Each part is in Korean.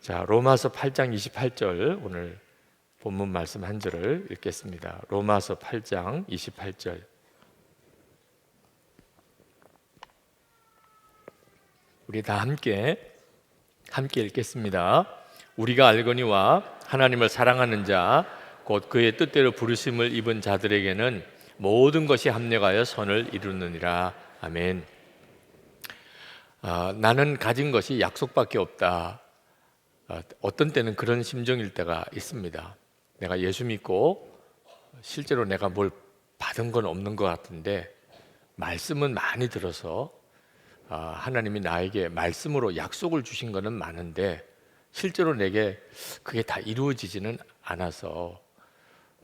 자, 로마서 8장 28절 오늘 본문 말씀 한 절을 읽겠습니다. 로마서 8장 28절. 우리 다 함께 읽겠습니다. 우리가 알거니와 하나님을 사랑하는 자 곧 그의 뜻대로 부르심을 입은 자들에게는 모든 것이 합력하여 선을 이루느니라. 아멘. 나는 가진 것이 약속밖에 없다. 어떤 때는 그런 심정일 때가 있습니다. 내가 예수 믿고 실제로 내가 뭘 받은 건 없는 것 같은데 말씀은 많이 들어서 하나님이 나에게 말씀으로 약속을 주신 거는 많은데 실제로 내게 그게 다 이루어지지는 않아서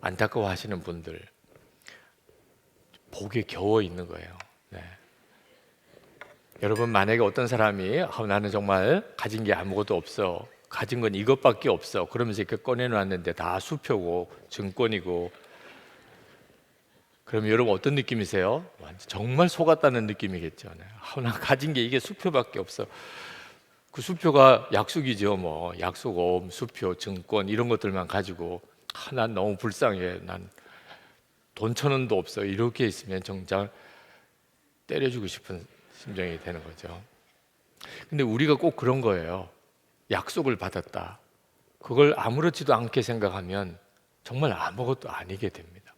안타까워하시는 분들, 복에 겨워 있는 거예요. 네. 여러분, 만약에 어떤 사람이 나는 정말 가진 게 아무것도 없어, 가진 건 이것밖에 없어, 그러면서 이렇게 꺼내놨는데 다 수표고 증권이고, 그러면 여러분 어떤 느낌이세요? 정말 속았다는 느낌이겠죠. 나 가진 게 이게 수표밖에 없어. 그 수표가 약속이죠. 뭐 약속금, 수표, 증권 이런 것들만 가지고 난 너무 불쌍해. 난 돈 1,000원도 없어. 이렇게 있으면 정작 때려주고 싶은 심정이 되는 거죠. 근데 우리가 꼭 그런 거예요. 약속을 받았다. 그걸 아무렇지도 않게 생각하면 정말 아무것도 아니게 됩니다.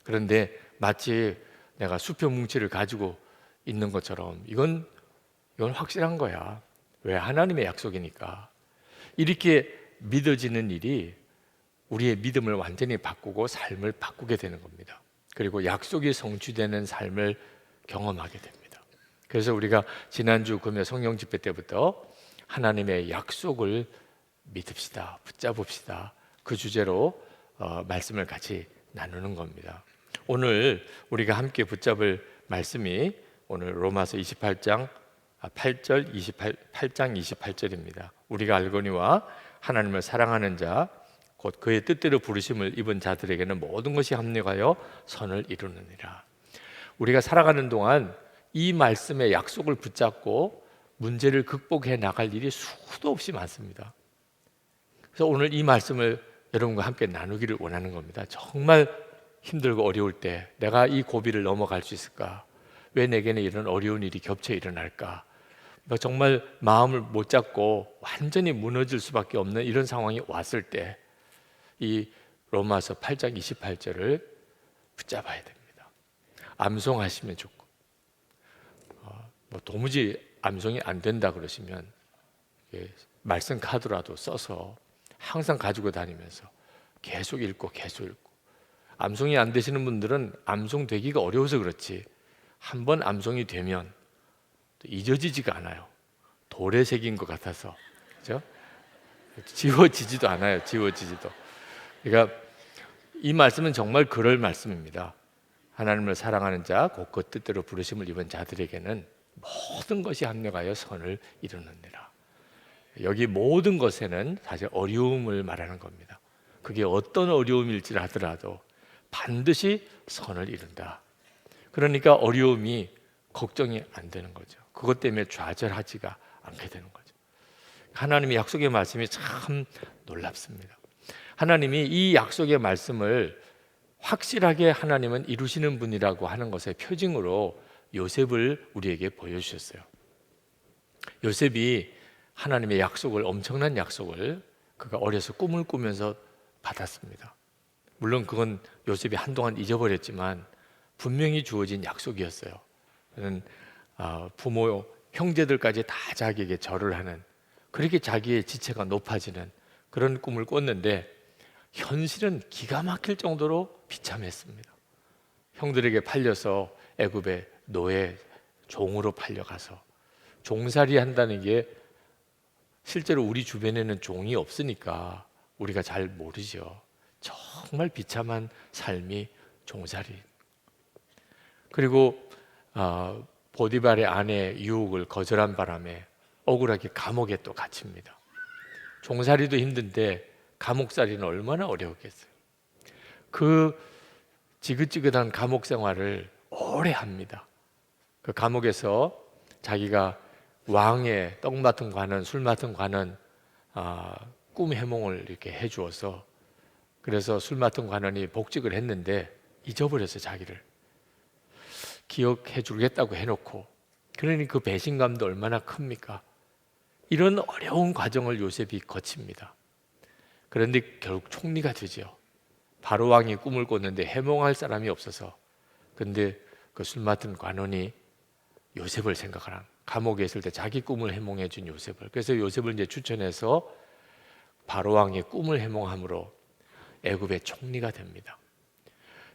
그런데 마치 내가 수표 뭉치를 가지고 있는 것처럼 이건 확실한 거야. 왜? 하나님의 약속이니까. 이렇게 믿어지는 일이 우리의 믿음을 완전히 바꾸고 삶을 바꾸게 되는 겁니다. 그리고 약속이 성취되는 삶을 경험하게 됩니다. 그래서 우리가 지난주 금요 성령 집회 때부터 하나님의 약속을 믿읍시다, 붙잡읍시다, 그 주제로 말씀을 같이 나누는 겁니다. 오늘 우리가 함께 붙잡을 말씀이 오늘 로마서 8장 28절입니다. 우리가 알거니와 하나님을 사랑하는 자 곧 그의 뜻대로 부르심을 입은 자들에게는 모든 것이 합력하여 선을 이루느니라. 우리가 살아가는 동안 이 말씀의 약속을 붙잡고 문제를 극복해 나갈 일이 수도 없이 많습니다. 그래서 오늘 이 말씀을 여러분과 함께 나누기를 원하는 겁니다. 정말 힘들고 어려울 때 내가 이 고비를 넘어갈 수 있을까? 왜 내게는 이런 어려운 일이 겹쳐 일어날까? 정말 마음을 못 잡고 완전히 무너질 수밖에 없는 이런 상황이 왔을 때 이 로마서 8장 28절을 붙잡아야 됩니다. 암송하시면 좋고, 도무지 암송이 안 된다 그러시면 말씀 카드라도 써서 항상 가지고 다니면서 계속 읽고 암송이 안 되시는 분들은 암송 되기가 어려워서 그렇지 한번 암송이 되면 잊어지지가 않아요. 돌에 새긴 것 같아서, 그렇죠? 지워지지도 않아요. 그러니까 이 말씀은 정말 그럴 말씀입니다. 하나님을 사랑하는 자, 곧 그 뜻대로 부르심을 입은 자들에게는 모든 것이 합력하여 선을 이루느니라. 여기 모든 것에는 사실 어려움을 말하는 겁니다. 그게 어떤 어려움일지 하더라도 반드시 선을 이룬다. 그러니까 어려움이 걱정이 안 되는 거죠. 그것 때문에 좌절하지가 않게 되는 거죠. 하나님의 약속의 말씀이 참 놀랍습니다. 하나님이 이 약속의 말씀을 확실하게 하나님은 이루시는 분이라고 하는 것의 표징으로 요셉을 우리에게 보여주셨어요. 요셉이 하나님의 약속을, 엄청난 약속을 그가 어려서 꿈을 꾸면서 받았습니다. 물론 그건 요셉이 한동안 잊어버렸지만 분명히 주어진 약속이었어요. 그는 부모, 형제들까지 다 자기에게 절을 하는, 그렇게 자기의 지체가 높아지는 그런 꿈을 꿨는데 현실은 기가 막힐 정도로 비참했습니다. 형들에게 팔려서 애굽의 노예 종으로 팔려가서 종살이 한다는 게 실제로 우리 주변에는 종이 없으니까 우리가 잘 모르죠. 정말 비참한 삶이 종살이. 그리고 보디발의 아내의 유혹을 거절한 바람에 억울하게 감옥에 또 갇힙니다. 종살이도 힘든데 감옥살이는 얼마나 어려웠겠어요. 그 지긋지긋한 감옥 생활을 오래 합니다. 그 감옥에서 자기가 왕의 떡 맡은 관원, 술 맡은 관원 꿈 해몽을 이렇게 해주어서, 그래서 술 맡은 관원이 복직을 했는데 잊어버렸어요. 자기를 기억해 주겠다고 해놓고. 그러니 그 배신감도 얼마나 큽니까? 이런 어려운 과정을 요셉이 거칩니다. 그런데 결국 총리가 되죠. 바로 왕이 꿈을 꿨는데 해몽할 사람이 없어서. 근데 그 술 맡은 관원이 요셉을 생각하라. 감옥에 있을 때 자기 꿈을 해몽해 준 요셉을. 그래서 요셉을 이제 추천해서 바로 왕의 꿈을 해몽함으로 애굽의 총리가 됩니다.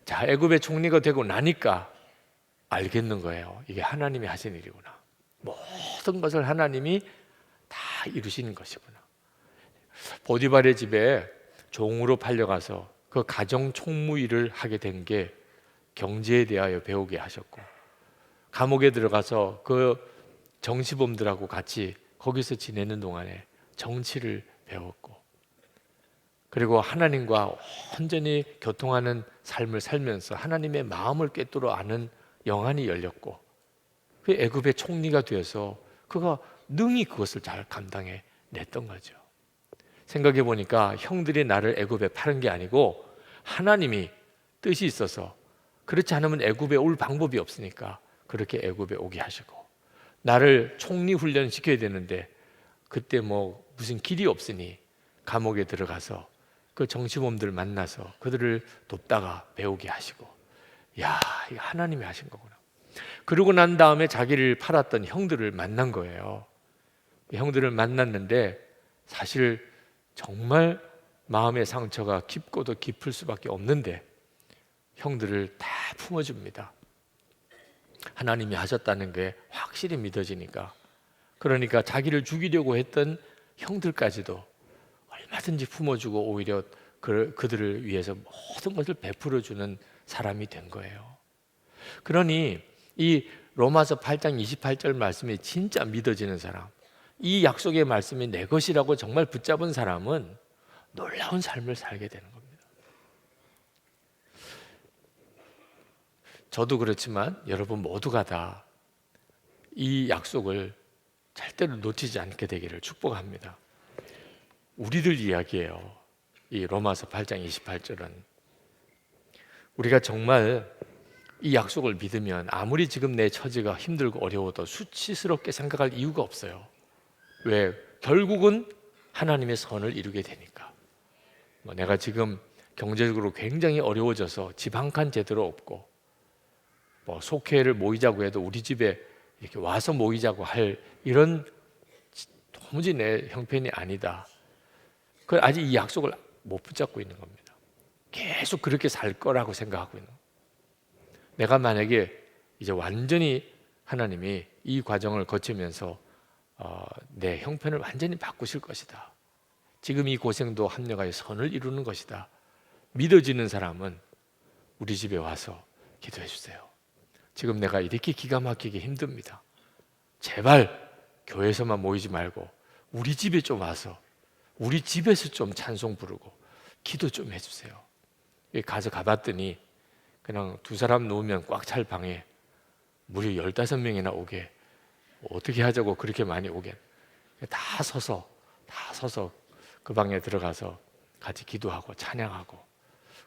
자, 애굽의 총리가 되고 나니까 알겠는 거예요. 이게 하나님이 하신 일이구나. 모든 것을 하나님이 다 이루신 것이구나. 보디발의 집에 종으로 팔려가서 그 가정 총무 일을 하게 된 게 경제에 대하여 배우게 하셨고, 감옥에 들어가서 그 정치범들하고 같이 거기서 지내는 동안에 정치를 배웠고, 그리고 하나님과 온전히 교통하는 삶을 살면서 하나님의 마음을 꿰뚫어 아는 영안이 열렸고, 그 애굽의 총리가 되어서 그가 능히 그것을 잘 감당해 냈던 거죠. 생각해 보니까 형들이 나를 애굽에 파는 게 아니고 하나님이 뜻이 있어서, 그렇지 않으면 애굽에 올 방법이 없으니까 그렇게 애굽에 오게 하시고, 나를 총리 훈련 시켜야 되는데 그때 뭐 무슨 길이 없으니 감옥에 들어가서 그 정치범들 만나서 그들을 돕다가 배우게 하시고, 야, 이거 하나님이 하신 거구나. 그러고 난 다음에 자기를 팔았던 형들을 만난 거예요. 형들을 만났는데 사실 정말 마음의 상처가 깊고도 깊을 수밖에 없는데 형들을 다 품어줍니다. 하나님이 하셨다는 게 확실히 믿어지니까. 그러니까 자기를 죽이려고 했던 형들까지도 얼마든지 품어주고 오히려 그들을 위해서 모든 것을 베풀어주는 사람이 된 거예요. 그러니 이 로마서 8장 28절 말씀이 진짜 믿어지는 사람, 이 약속의 말씀이 내 것이라고 정말 붙잡은 사람은 놀라운 삶을 살게 되는 겁니다. 저도 그렇지만 여러분 모두가 다 이 약속을 절대로 놓치지 않게 되기를 축복합니다. 우리들 이야기예요. 이 로마서 8장 28절은 우리가 정말 이 약속을 믿으면 아무리 지금 내 처지가 힘들고 어려워도 수치스럽게 생각할 이유가 없어요. 왜? 결국은 하나님의 선을 이루게 되니까. 내가 지금 경제적으로 굉장히 어려워져서 집 한 칸 제대로 없고, 속회를 모이자고 해도 우리 집에 이렇게 와서 모이자고 할 이런 도무지 내 형편이 아니다. 그 아직 이 약속을 못 붙잡고 있는 겁니다. 계속 그렇게 살 거라고 생각하고 있는 겁니다. 내가 만약에 이제 완전히 하나님이 이 과정을 거치면서 내 형편을 완전히 바꾸실 것이다. 지금 이 고생도 합력하여 선을 이루는 것이다. 믿어지는 사람은 우리 집에 와서 기도해 주세요. 지금 내가 이렇게 기가 막히게 힘듭니다. 제발 교회에서만 모이지 말고 우리 집에 좀 와서 우리 집에서 좀 찬송 부르고 기도 좀 해주세요. 가서 가봤더니 그냥 두 사람 놓으면 꽉 찰 방에 무려 15명이나 오게, 어떻게 하자고 그렇게 많이 오게, 다 서서 그 방에 들어가서 같이 기도하고 찬양하고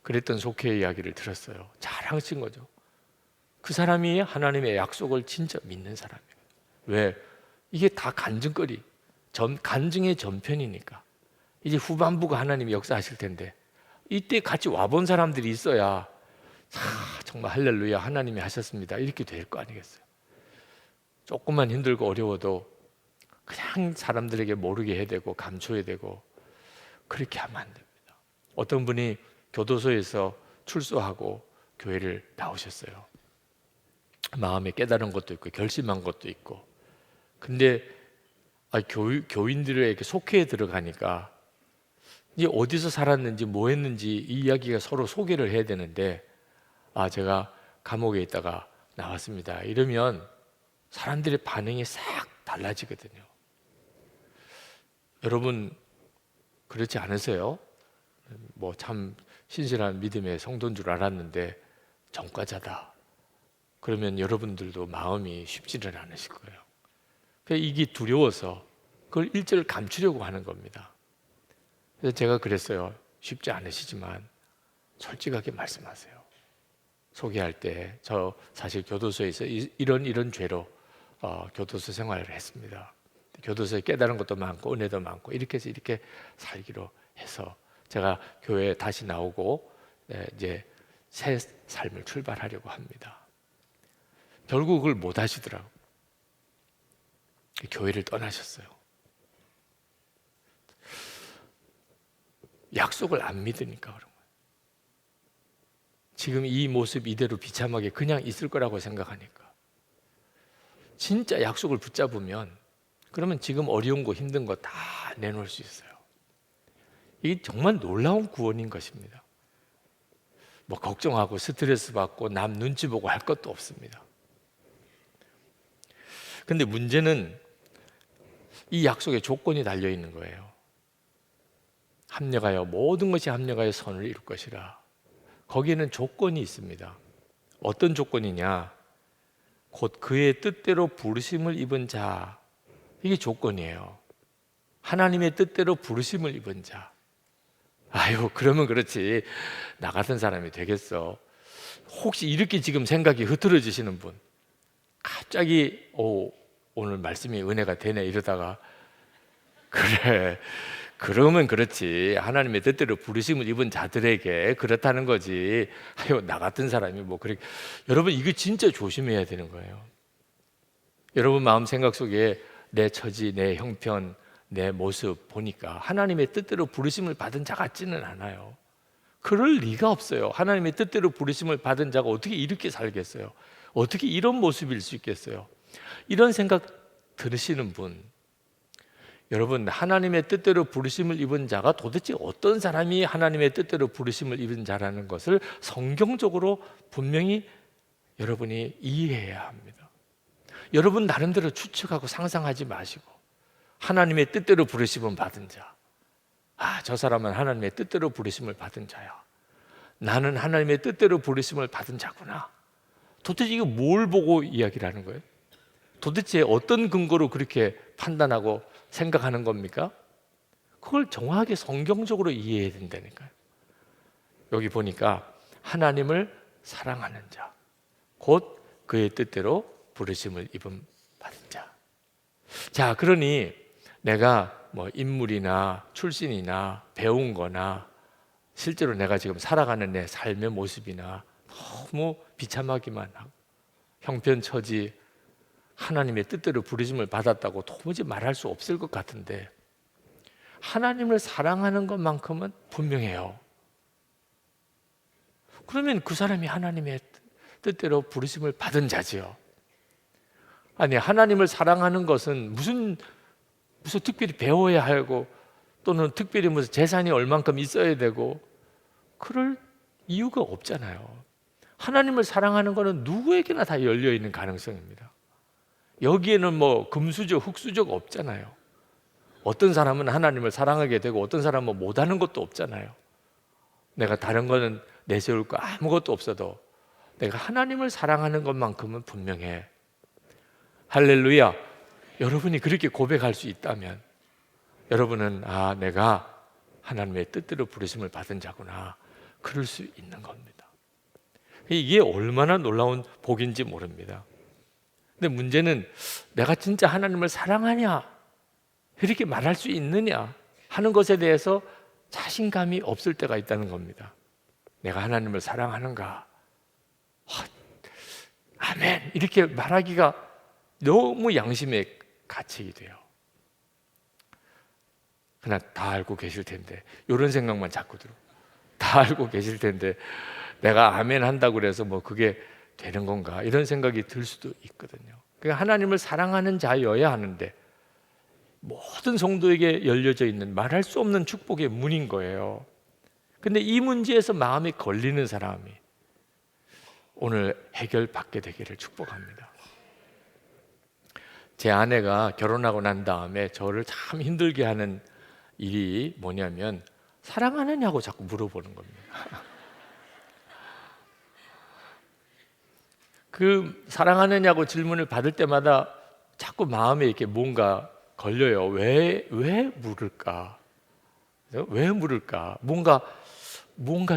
그랬던 속회의 이야기를 들었어요. 자랑친 거죠. 그 사람이 하나님의 약속을 진짜 믿는 사람이에요. 왜? 이게 다 간증거리, 간증의 전편이니까. 이제 후반부가 하나님이 역사하실 텐데 이때 같이 와본 사람들이 있어야 정말 할렐루야 하나님이 하셨습니다 이렇게 될 거 아니겠어요. 조금만 힘들고 어려워도 그냥 사람들에게 모르게 해야 되고 감춰야 되고 그렇게 하면 안 됩니다. 어떤 분이 교도소에서 출소하고 교회를 나오셨어요. 마음에 깨달은 것도 있고 결심한 것도 있고, 근데 교인들에게 속회에 들어가니까 이제 어디서 살았는지 뭐 했는지 이 이야기가 서로 소개를 해야 되는데, 제가 감옥에 있다가 나왔습니다 이러면 사람들의 반응이 싹 달라지거든요. 여러분 그렇지 않으세요? 참 신실한 믿음의 성도인 줄 알았는데 전과자다 그러면 여러분들도 마음이 쉽지는 않으실 거예요. 이게 두려워서 그걸 일절 감추려고 하는 겁니다. 그래서 제가 그랬어요. 쉽지 않으시지만 솔직하게 말씀하세요. 소개할 때 저 사실 교도소에서 이런 죄로 교도소 생활을 했습니다. 교도소에 깨달은 것도 많고 은혜도 많고 이렇게 해서 이렇게 살기로 해서 제가 교회에 다시 나오고 이제 새 삶을 출발하려고 합니다. 결국 그걸 못 하시더라고요. 교회를 떠나셨어요. 약속을 안 믿으니까 그런 거예요. 지금 이 모습 이대로 비참하게 그냥 있을 거라고 생각하니까. 진짜 약속을 붙잡으면 그러면 지금 어려운 거 힘든 거 다 내놓을 수 있어요. 이게 정말 놀라운 구원인 것입니다. 뭐 걱정하고 스트레스 받고 남 눈치 보고 할 것도 없습니다. 근데 문제는 이 약속에 조건이 달려 있는 거예요. 합력하여 모든 것이 합력하여 선을 이룰 것이라. 거기에는 조건이 있습니다. 어떤 조건이냐? 곧 그의 뜻대로 부르심을 입은 자. 이게 조건이에요. 하나님의 뜻대로 부르심을 입은 자. 아유, 그러면 그렇지. 나 같은 사람이 되겠어. 혹시 이렇게 지금 생각이 흐트러지시는 분, 갑자기 오늘 말씀이 은혜가 되네 이러다가 그래, 그러면 그렇지. 하나님의 뜻대로 부르심을 입은 자들에게 그렇다는 거지. 아유, 나 같은 사람이 뭐 그래. 여러분, 이거 진짜 조심해야 되는 거예요. 여러분 마음 생각 속에 내 처지, 내 형편, 내 모습 보니까 하나님의 뜻대로 부르심을 받은 자 같지는 않아요. 그럴 리가 없어요. 하나님의 뜻대로 부르심을 받은 자가 어떻게 이렇게 살겠어요? 어떻게 이런 모습일 수 있겠어요? 이런 생각 들으시는 분, 여러분, 하나님의 뜻대로 부르심을 입은 자가 도대체 어떤 사람이 하나님의 뜻대로 부르심을 입은 자라는 것을 성경적으로 분명히 여러분이 이해해야 합니다. 여러분 나름대로 추측하고 상상하지 마시고 하나님의 뜻대로 부르심을 받은 자, 저 사람은 하나님의 뜻대로 부르심을 받은 자야. 나는 하나님의 뜻대로 부르심을 받은 자구나. 도대체 이거 뭘 보고 이야기를 하는 거예요? 도대체 어떤 근거로 그렇게 판단하고 생각하는 겁니까? 그걸 정확하게 성경적으로 이해해야 된다니까요. 여기 보니까 하나님을 사랑하는 자, 곧 그의 뜻대로 부르심을 입음 받은 자. 자, 그러니 내가 뭐 인물이나 출신이나 배운 거나 실제로 내가 지금 살아가는 내 삶의 모습이나 너무 비참하기만 하고 형편처지 하나님의 뜻대로 부르심을 받았다고 도무지 말할 수 없을 것 같은데 하나님을 사랑하는 것만큼은 분명해요. 그러면 그 사람이 하나님의 뜻대로 부르심을 받은 자지요. 아니, 하나님을 사랑하는 것은 무슨 특별히 배워야 하고 또는 특별히 무슨 재산이 얼만큼 있어야 되고 그럴 이유가 없잖아요. 하나님을 사랑하는 것은 누구에게나 다 열려있는 가능성입니다. 여기에는 뭐 금수저, 흙수저가 없잖아요. 어떤 사람은 하나님을 사랑하게 되고 어떤 사람은 못하는 것도 없잖아요. 내가 다른 거는 내세울 거 아무것도 없어도 내가 하나님을 사랑하는 것만큼은 분명해. 할렐루야. 여러분이 그렇게 고백할 수 있다면 여러분은 내가 하나님의 뜻대로 부르심을 받은 자구나, 그럴 수 있는 겁니다. 이게 얼마나 놀라운 복인지 모릅니다. 근데 문제는 내가 진짜 하나님을 사랑하냐, 이렇게 말할 수 있느냐 하는 것에 대해서 자신감이 없을 때가 있다는 겁니다. 내가 하나님을 사랑하는가? 아멘, 이렇게 말하기가 너무 양심에 갇히게 돼요. 그냥 다 알고 계실 텐데, 이런 생각만 자꾸 들어. 다 알고 계실 텐데 내가 아멘 한다고 그래서 뭐 그게 되는 건가, 이런 생각이 들 수도 있거든요. 그러니까 하나님을 사랑하는 자여야 하는데 모든 성도에게 열려져 있는 말할 수 없는 축복의 문인 거예요. 근데 이 문제에서 마음이 걸리는 사람이 오늘 해결받게 되기를 축복합니다. 제 아내가 결혼하고 난 다음에 저를 참 힘들게 하는 일이 뭐냐면 사랑하느냐고 자꾸 물어보는 겁니다. 그 사랑하느냐고 질문을 받을 때마다 자꾸 마음에 이렇게 뭔가 걸려요. 왜 물을까? 그래서 왜 물을까? 뭔가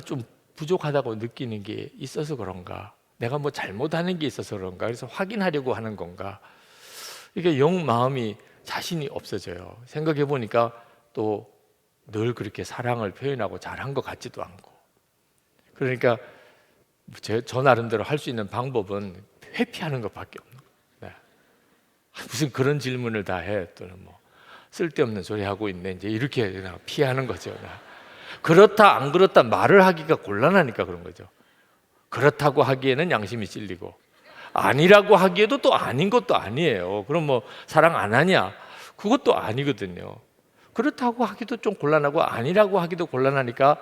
좀 부족하다고 느끼는 게 있어서 그런가? 내가 뭐 잘못하는 게 있어서 그런가? 그래서 확인하려고 하는 건가? 이게 영 마음이 자신이 없어져요. 생각해 보니까 또 늘 그렇게 사랑을 표현하고 잘한 것 같지도 않고. 그러니까 저 나름대로 할 수 있는 방법은 회피하는 것밖에 없는 거예요. 네. 무슨 그런 질문을 다 해. 또는 뭐 쓸데없는 소리 하고 있네. 이제 이렇게 그냥 피하는 거죠. 네. 그렇다 안 그렇다 말을 하기가 곤란하니까 그런 거죠. 그렇다고 하기에는 양심이 찔리고 아니라고 하기에도 또 아닌 것도 아니에요. 그럼 뭐 사랑 안 하냐? 그것도 아니거든요. 그렇다고 하기도 좀 곤란하고 아니라고 하기도 곤란하니까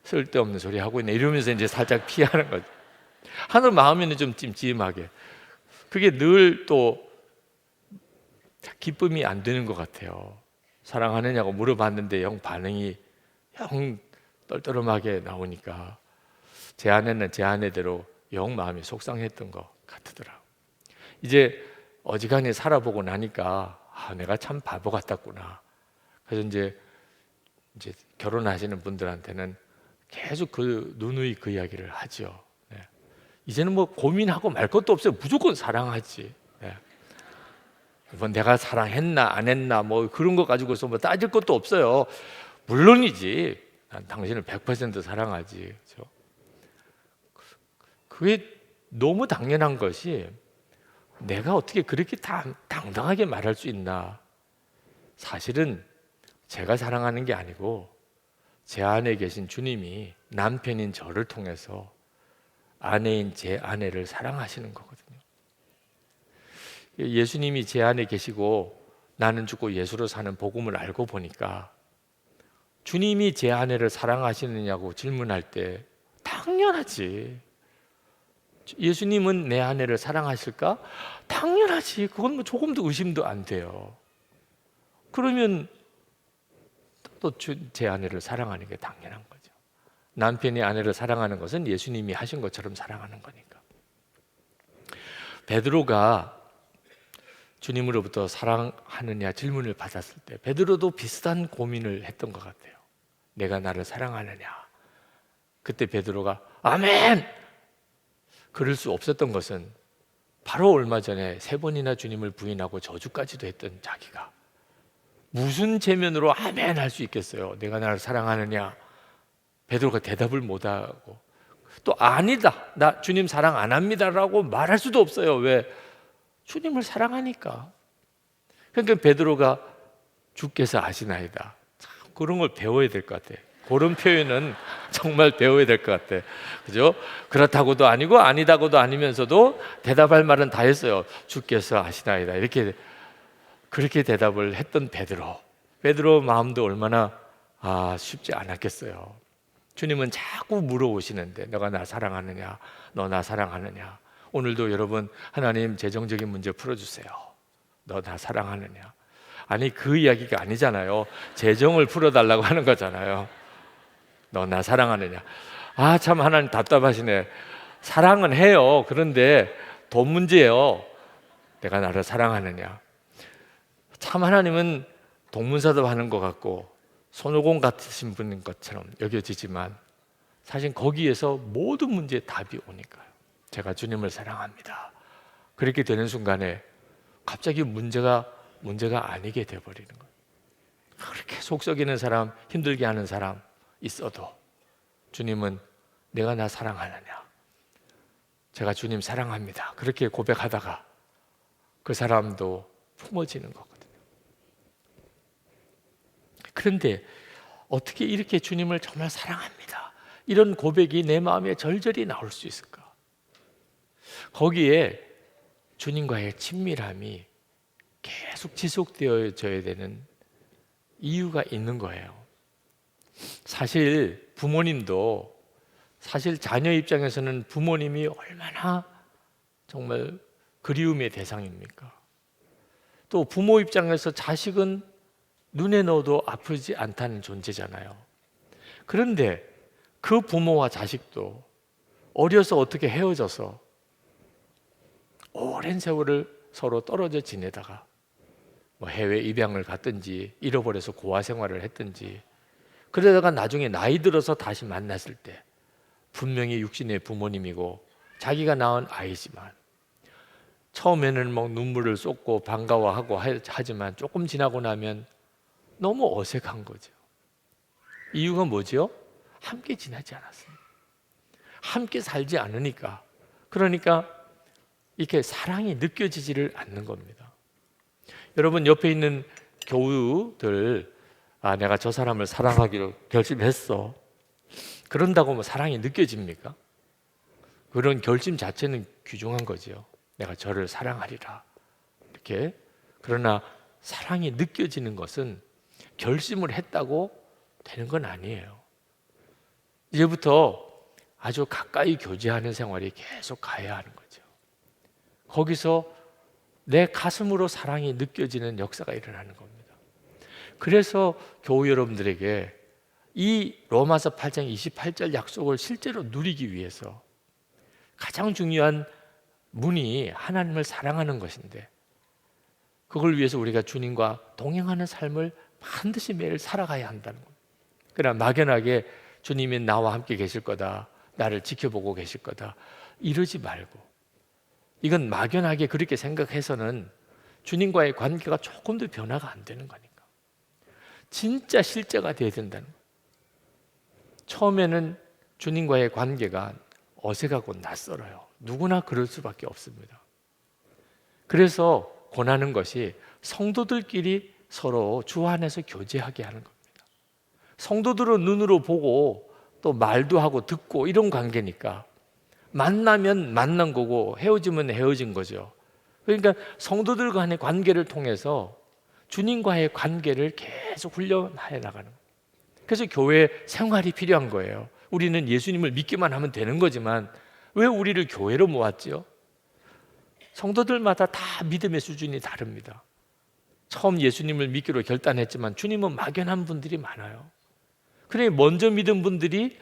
쓸데없는 소리 하고 있네 이러면서 이제 살짝 피하는 거죠. 하늘 마음에는 좀 찜찜하게. 그게 늘 또 기쁨이 안 되는 것 같아요. 사랑하느냐고 물어봤는데 영 반응이 영 떨떠름하게 나오니까 제 아내는 제 아내대로 영 마음이 속상했던 것 같더라고요. 이제 어지간히 살아보고 나니까 내가 참 바보 같았구나. 그래서 이제 결혼하시는 분들한테는 계속 누누이 그 이야기를 하죠. 네. 이제는 뭐 고민하고 말 것도 없어요. 무조건 사랑하지. 네. 뭐 내가 사랑했나 안 했나 뭐 그런 거 가지고서 뭐 따질 것도 없어요. 물론이지. 난 당신을 100% 사랑하지. 그렇죠? 그게 너무 당연한 것이 내가 어떻게 그렇게 당당하게 말할 수 있나? 사실은 제가 사랑하는 게 아니고 제 안에 계신 주님이 남편인 저를 통해서 아내인 제 아내를 사랑하시는 거거든요. 예수님이 제 안에 계시고 나는 죽고 예수로 사는 복음을 알고 보니까 주님이 제 아내를 사랑하시느냐고 질문할 때 당연하지. 예수님은 내 아내를 사랑하실까? 당연하지. 그건 뭐 조금도 의심도 안 돼요. 그러면 또 제 아내를 사랑하는 게 당연한 거죠. 남편이 아내를 사랑하는 것은 예수님이 하신 것처럼 사랑하는 거니까. 베드로가 주님으로부터 사랑하느냐 질문을 받았을 때 베드로도 비슷한 고민을 했던 것 같아요. 내가 나를 사랑하느냐. 그때 베드로가 아멘! 그럴 수 없었던 것은 바로 얼마 전에 3번이나 주님을 부인하고 저주까지도 했던 자기가 무슨 체면으로 아멘 할 수 있겠어요? 내가 나를 사랑하느냐? 베드로가 대답을 못하고 또 아니다, 나 주님 사랑 안 합니다라고 말할 수도 없어요. 왜? 주님을 사랑하니까. 그러니까 베드로가 주께서 아시나이다. 참 그런 걸 배워야 될 것 같아요. 그런 표현은 정말 배워야 될 것 같아요. 그죠? 그렇다고도 아니고 아니다고도 아니면서도 대답할 말은 다 했어요. 주께서 아시나이다. 이렇게 그렇게 대답을 했던 베드로 마음도 얼마나 쉽지 않았겠어요. 주님은 자꾸 물어오시는데 너가 나 사랑하느냐? 너 나 사랑하느냐? 오늘도 여러분 하나님 재정적인 문제 풀어주세요. 너 나 사랑하느냐? 아니 그 이야기가 아니잖아요. 재정을 풀어달라고 하는 거잖아요. 너 나 사랑하느냐? 참 하나님 답답하시네. 사랑은 해요. 그런데 돈 문제예요. 내가 나를 사랑하느냐? 참 하나님은 동문서답하는 것 같고 손오공 같으신 분인 것처럼 여겨지지만 사실 거기에서 모든 문제의 답이 오니까요. 제가 주님을 사랑합니다. 그렇게 되는 순간에 갑자기 문제가 아니게 돼버리는 거예요. 그렇게 속 썩이는 사람, 힘들게 하는 사람 있어도 주님은 내가 나 사랑하느냐? 제가 주님 사랑합니다. 그렇게 고백하다가 그 사람도 품어지는 거거든요. 그런데 어떻게 이렇게 주님을 정말 사랑합니다. 이런 고백이 내 마음에 절절히 나올 수 있을까? 거기에 주님과의 친밀함이 계속 지속되어져야 되는 이유가 있는 거예요. 사실 부모님도 사실 자녀 입장에서는 부모님이 얼마나 정말 그리움의 대상입니까? 또 부모 입장에서 자식은 눈에 넣어도 아프지 않다는 존재잖아요. 그런데 그 부모와 자식도 어려서 어떻게 헤어져서 오랜 세월을 서로 떨어져 지내다가 뭐 해외 입양을 갔든지 잃어버려서 고아 생활을 했든지 그러다가 나중에 나이 들어서 다시 만났을 때 분명히 육신의 부모님이고 자기가 낳은 아이지만 처음에는 막 눈물을 쏟고 반가워하고 하지만 조금 지나고 나면 너무 어색한 거죠. 이유가 뭐죠? 함께 지나지 않았습니다. 함께 살지 않으니까. 그러니까 이렇게 사랑이 느껴지지를 않는 겁니다. 여러분 옆에 있는 교우들, 내가 저 사람을 사랑하기로 결심했어. 그런다고 뭐 사랑이 느껴집니까? 그런 결심 자체는 귀중한 거죠. 내가 저를 사랑하리라. 이렇게. 그러나 사랑이 느껴지는 것은 결심을 했다고 되는 건 아니에요. 이제부터 아주 가까이 교제하는 생활이 계속 가야 하는 거죠. 거기서 내 가슴으로 사랑이 느껴지는 역사가 일어나는 겁니다. 그래서 교우 여러분들에게 이 로마서 8장 28절 약속을 실제로 누리기 위해서 가장 중요한 문이 하나님을 사랑하는 것인데, 그걸 위해서 우리가 주님과 동행하는 삶을 반드시 매일 살아가야 한다는 겁니다. 그러나 막연하게 주님이 나와 함께 계실 거다, 나를 지켜보고 계실 거다, 이러지 말고, 이건 막연하게 그렇게 생각해서는 주님과의 관계가 조금 더 변화가 안 되는 거니까 진짜 실제가 돼야 된다는 거예요. 처음에는 주님과의 관계가 어색하고 낯설어요. 누구나 그럴 수밖에 없습니다. 그래서 권하는 것이 성도들끼리 서로 주 안에서 교제하게 하는 겁니다. 성도들은 눈으로 보고 또 말도 하고 듣고 이런 관계니까 만나면 만난 거고 헤어지면 헤어진 거죠. 그러니까 성도들 간의 관계를 통해서 주님과의 관계를 계속 훈련해 나가는 거예요. 그래서 교회 생활이 필요한 거예요. 우리는 예수님을 믿기만 하면 되는 거지만 왜 우리를 교회로 모았죠? 성도들마다 다 믿음의 수준이 다릅니다. 처음 예수님을 믿기로 결단했지만 주님은 막연한 분들이 많아요. 그러니 먼저 믿은 분들이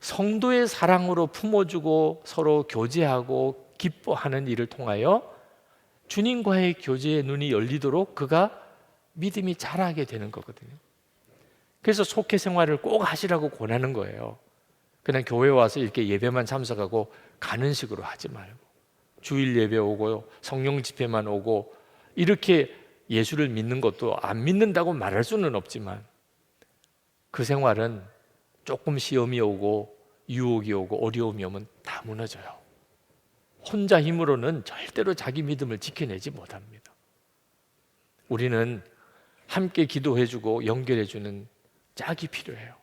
성도의 사랑으로 품어주고 서로 교제하고 기뻐하는 일을 통하여 주님과의 교제의 눈이 열리도록 그가 믿음이 자라게 되는 거거든요. 그래서 속회 생활을 꼭 하시라고 권하는 거예요. 그냥 교회 와서 이렇게 예배만 참석하고 가는 식으로 하지 말고 주일 예배 오고 성령 집회만 오고 이렇게 예수를 믿는 것도 안 믿는다고 말할 수는 없지만 그 생활은 조금 시험이 오고 유혹이 오고 어려움이 오면 다 무너져요. 혼자 힘으로는 절대로 자기 믿음을 지켜내지 못합니다. 우리는 함께 기도해주고 연결해주는 짝이 필요해요.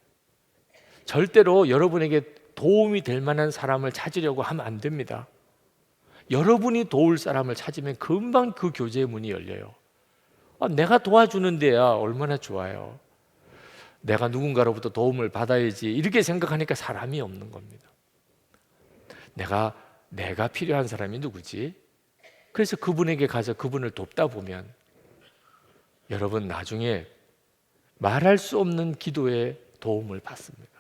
절대로 여러분에게 도움이 될 만한 사람을 찾으려고 하면 안 됩니다. 여러분이 도울 사람을 찾으면 금방 그 교제의 문이 열려요. 내가 도와주는 데야 얼마나 좋아요. 내가 누군가로부터 도움을 받아야지 이렇게 생각하니까 사람이 없는 겁니다. 내가 필요한 사람이 누구지? 그래서 그분에게 가서 그분을 돕다 보면 여러분 나중에 말할 수 없는 기도에 도움을 받습니다.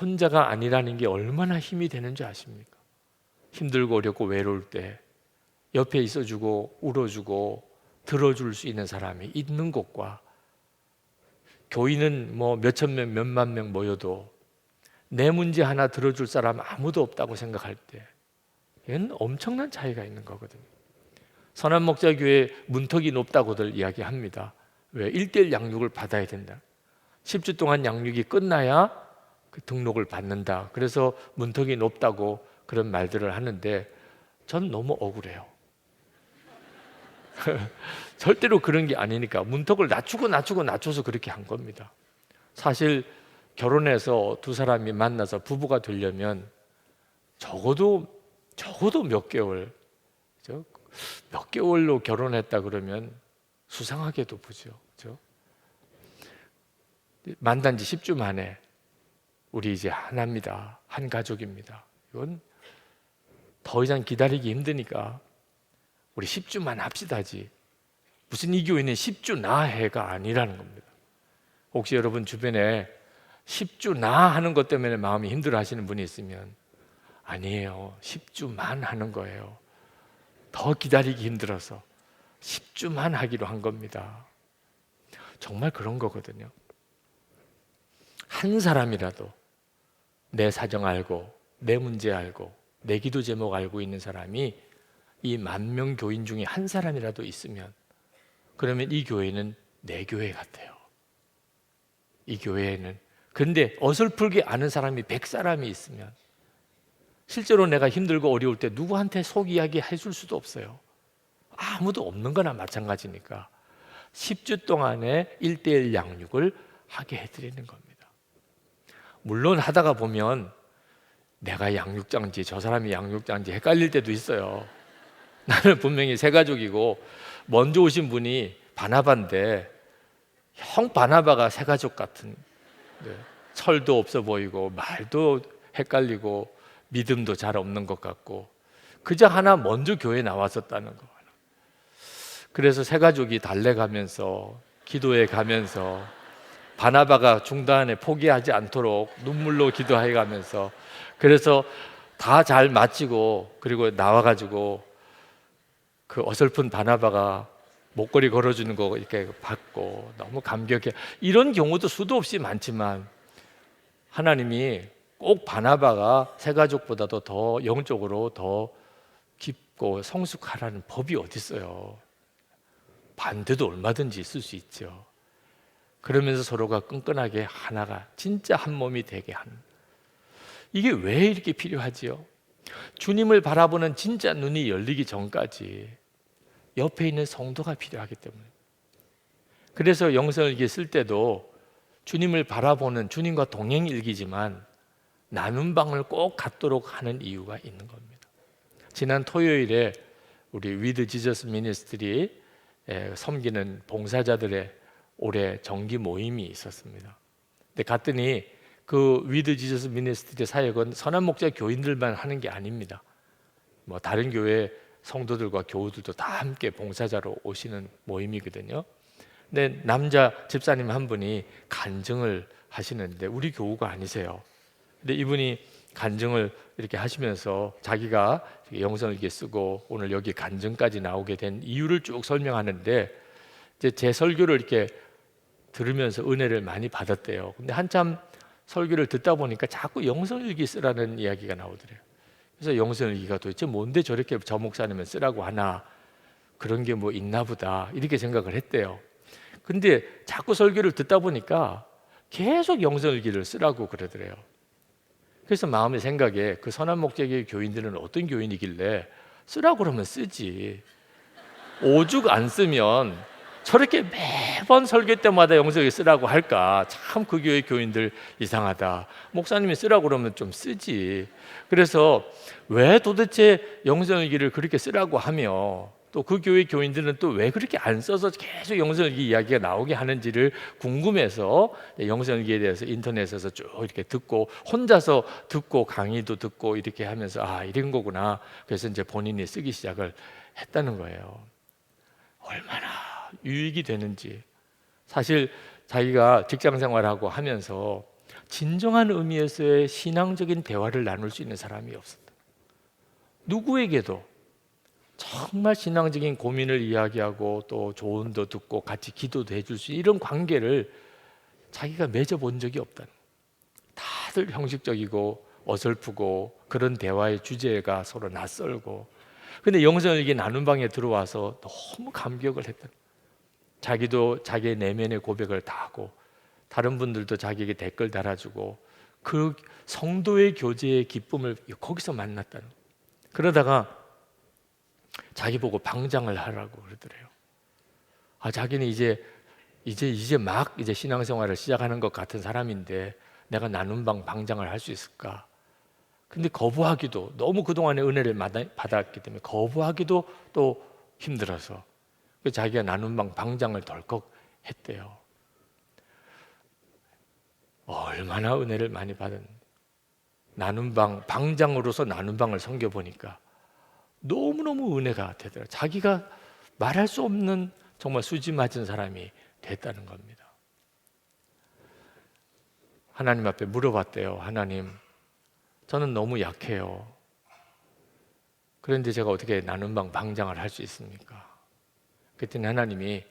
혼자가 아니라는 게 얼마나 힘이 되는 줄 아십니까? 힘들고 어렵고 외로울 때 옆에 있어주고 울어주고 들어줄 수 있는 사람이 있는 곳과 교인은 뭐 몇천 명, 몇만 명 모여도 내 문제 하나 들어줄 사람 아무도 없다고 생각할 때 이건 엄청난 차이가 있는 거거든요. 선한목자교회 문턱이 높다고들 이야기합니다. 왜? 1:1 양육을 받아야 된다. 10주 동안 양육이 끝나야 그 등록을 받는다. 그래서 문턱이 높다고 그런 말들을 하는데 전 너무 억울해요. 절대로 그런 게 아니니까 문턱을 낮춰서 그렇게 한 겁니다. 사실 결혼해서 두 사람이 만나서 부부가 되려면 적어도 몇 개월, 몇 개월로 결혼했다 그러면 수상하게도 보죠. 그렇죠? 만난 지 10주 만에 우리 이제 하나입니다. 한 가족입니다. 이건 더 이상 기다리기 힘드니까 우리 10주만 합시다지. 무슨 이 교회는 10주 나해가 아니라는 겁니다. 혹시 여러분 주변에 10주 나 하는 것 때문에 마음이 힘들어 하시는 분이 있으면 아니에요. 10주만 하는 거예요. 더 기다리기 힘들어서 10주만 하기로 한 겁니다. 정말 그런 거거든요. 한 사람이라도 내 사정 알고 내 문제 알고 내 기도 제목 알고 있는 사람이 이 10,000명 교인 중에 한 사람이라도 있으면, 그러면 이 교회는 내 교회 같아요. 이 교회에는. 근데 어설프게 아는 사람이 100사람이 있으면, 실제로 내가 힘들고 어려울 때 누구한테 속 이야기 해줄 수도 없어요. 아무도 없는 거나 마찬가지니까 10주 동안의 1:1 양육을 하게 해드리는 겁니다. 물론 하다가 보면 내가 양육자인지 저 사람이 양육자인지 헷갈릴 때도 있어요. 나는 분명히 새 가족이고 먼저 오신 분이 바나바인데 형 바나바가 새 가족 같은, 철도 없어 보이고 말도 헷갈리고 믿음도 잘 없는 것 같고, 그저 하나 먼저 교회 나왔었다는 거. 그래서 새 가족이 달래가면서 기도해 가면서 바나바가 중단에 포기하지 않도록 눈물로 기도해 가면서, 그래서 다 잘 마치고 그리고 나와가지고 그 어설픈 바나바가 목걸이 걸어주는 거 이렇게 받고 너무 감격해. 이런 경우도 수도 없이 많지만 하나님이 꼭 바나바가 새 가족보다도 더 영적으로 더 깊고 성숙하라는 법이 어디 있어요. 반대도 얼마든지 있을 수 있죠. 그러면서 서로가 끈끈하게 하나가 진짜 한 몸이 되게 하는, 이게 왜 이렇게 필요하지요? 주님을 바라보는 진짜 눈이 열리기 전까지 옆에 있는 성도가 필요하기 때문에. 그래서 영성일기 쓸 때도 주님을 바라보는, 주님과 동행일기지만 나눔 방을 꼭 갖도록 하는 이유가 있는 겁니다. 지난 토요일에 우리 위드 지저스 미니스트리 섬기는 봉사자들의 올해 정기 모임이 있었습니다. 근데 갔더니 그 위드 지저스 미니스트리 사역은 선한 목자 교인들만 하는 게 아닙니다. 뭐 다른 교회 성도들과 교우들도 다 함께 봉사자로 오시는 모임이거든요. 근데 남자 집사님 한 분이 간증을 하시는데 우리 교우가 아니세요. 근데 이분이 간증을 이렇게 하시면서 자기가 영성을 이렇게 쓰고 오늘 여기 간증까지 나오게 된 이유를 쭉 설명하는데, 이제 제 설교를 이렇게 들으면서 은혜를 많이 받았대요. 근데 한참 설교를 듣다 보니까 자꾸 영성일기 쓰라는 이야기가 나오더래요. 그래서 영성일기가 도대체 뭔데 저렇게 저 목사님은 쓰라고 하나, 그런 게 뭐 있나 보다 이렇게 생각을 했대요. 근데 자꾸 설교를 듣다 보니까 계속 영성일기를 쓰라고 그러더래요. 그래서 마음의 생각에 그 선한 목적의 교인들은 어떤 교인이길래 쓰라고 그러면 쓰지, 오죽 안 쓰면 저렇게 매번 설교 때마다 영성일기 쓰라고 할까. 참 그 교회 교인들 이상하다. 목사님이 쓰라고 그러면 좀 쓰지. 그래서 왜 도대체 영성일기를 그렇게 쓰라고 하며 또 그 교회 교인들은 또 왜 그렇게 안 써서 계속 영성일기 이야기가 나오게 하는지를 궁금해서 영성일기에 대해서 인터넷에서 쭉 이렇게 듣고, 혼자서 듣고 강의도 듣고 이렇게 하면서 아, 이런 거구나. 그래서 이제 본인이 쓰기 시작을 했다는 거예요. 얼마나 유익이 되는지. 사실 자기가 직장 생활하고 하면서 진정한 의미에서의 신앙적인 대화를 나눌 수 있는 사람이 없었다. 누구에게도 정말 신앙적인 고민을 이야기하고 또 조언도 듣고 같이 기도도 해줄 수 있는 이런 관계를 자기가 맺어본 적이 없다는 거예요. 다들 형식적이고 어설프고 그런 대화의 주제가 서로 낯설고. 근데 영성일기 나눔 방에 들어와서 너무 감격을 했다. 자기도 자기의 내면의 고백을 다 하고 다른 분들도 자기에게 댓글 달아주고 그 성도의 교제의 기쁨을 거기서 만났다는 거예요. 그러다가 자기 보고 방장을 하라고 그러더래요. 아, 자기는 이제 막 신앙생활을 시작하는 것 같은 사람인데 내가 나눔방 방장을 할 수 있을까? 근데 거부하기도, 너무 그동안의 은혜를 받았기 때문에 거부하기도 또 힘들어서 자기가 나눔방 방장을 덜컥 했대요. 얼마나 은혜를 많이 받은, 나눔방 방장으로서 나눔방을 섬겨보니까 너무너무 은혜가 되더라고요. 자기가 말할 수 없는 정말 수지 맞은 사람이 됐다는 겁니다. 하나님 앞에 물어봤대요. 하나님, 저는 너무 약해요. 그런데 제가 어떻게 나눔방 방장을 할 수 있습니까? 그랬더니 하나님이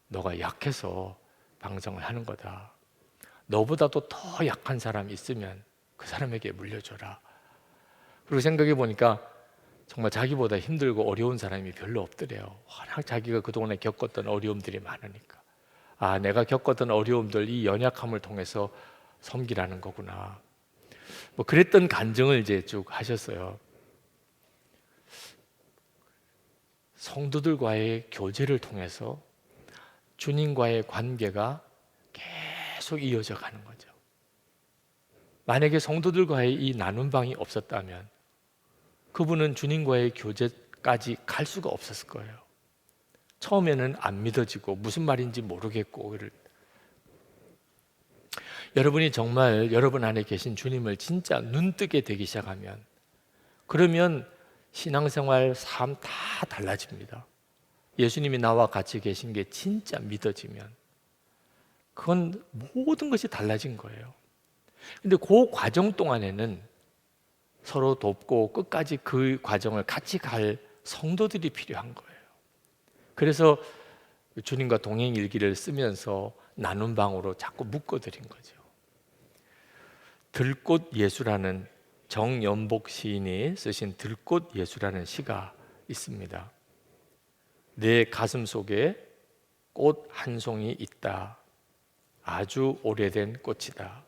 너가 약해서 방장을 하는 거다. 너보다도 더 약한 사람이 있으면 그 사람에게 물려줘라. 그리고 생각해 보니까 정말 자기보다 힘들고 어려운 사람이 별로 없더래요. 워낙 자기가 그동안에 겪었던 어려움들이 많으니까. 아, 내가 겪었던 어려움들, 이 연약함을 통해서 섬기라는 거구나. 뭐 그랬던 간증을 이제 쭉 하셨어요. 성도들과의 교제를 통해서 주님과의 관계가 계속 이어져 가는 거죠. 만약에 성도들과의 이 나눈 방이 없었다면 그분은 주님과의 교제까지 갈 수가 없었을 거예요. 처음에는 안 믿어지고 무슨 말인지 모르겠고. 여러분이 정말 여러분 안에 계신 주님을 진짜 눈뜨게 되기 시작하면, 그러면 신앙생활, 삶 다 달라집니다. 예수님이 나와 같이 계신 게 진짜 믿어지면 그건 모든 것이 달라진 거예요. 근데 그 과정 동안에는 서로 돕고 끝까지 그 과정을 같이 갈 성도들이 필요한 거예요. 그래서 주님과 동행 일기를 쓰면서 나눈 방으로 자꾸 묶어드린 거죠. 들꽃 예수라는 정연복 시인이 쓰신 들꽃 예수라는 시가 있습니다. 내 가슴 속에 꽃 한 송이 있다. 아주 오래된 꽃이다.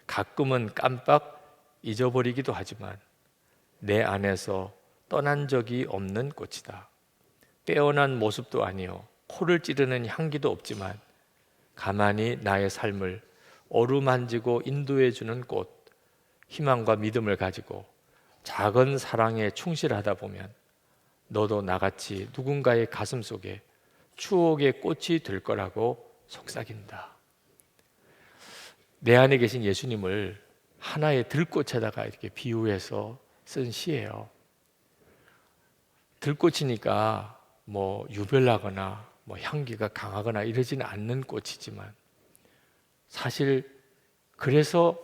가끔은 깜빡 잊어버리기도 하지만 내 안에서 떠난 적이 없는 꽃이다. 빼어난 모습도 아니요 코를 찌르는 향기도 없지만 가만히 나의 삶을 어루만지고 인도해주는 꽃, 희망과 믿음을 가지고 작은 사랑에 충실하다 보면 너도 나같이 누군가의 가슴 속에 추억의 꽃이 될 거라고 속삭인다. 내 안에 계신 예수님을 하나의 들꽃에다가 이렇게 비유해서 쓴 시예요. 들꽃이니까 뭐 유별나거나 뭐 향기가 강하거나 이러지는 않는 꽃이지만 사실 그래서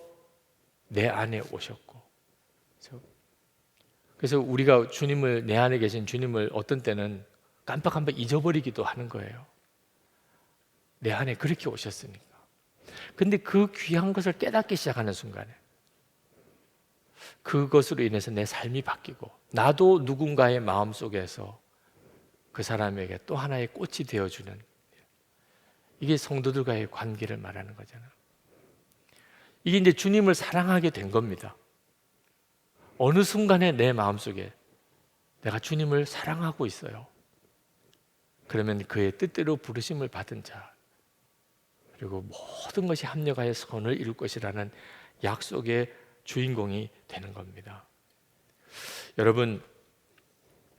내 안에 오셨고, 그래서 우리가 주님을, 내 안에 계신 주님을 어떤 때는 깜빡깜빡 잊어버리기도 하는 거예요. 내 안에 그렇게 오셨으니까. 근데 그 귀한 것을 깨닫기 시작하는 순간에 그것으로 인해서 내 삶이 바뀌고 나도 누군가의 마음속에서 그 사람에게 또 하나의 꽃이 되어주는, 이게 성도들과의 관계를 말하는 거잖아요. 이게 이제 주님을 사랑하게 된 겁니다. 어느 순간에 내 마음속에 내가 주님을 사랑하고 있어요. 그러면 그의 뜻대로 부르심을 받은 자, 그리고 모든 것이 합력하여 선을 이룰 것이라는 약속의 주인공이 되는 겁니다.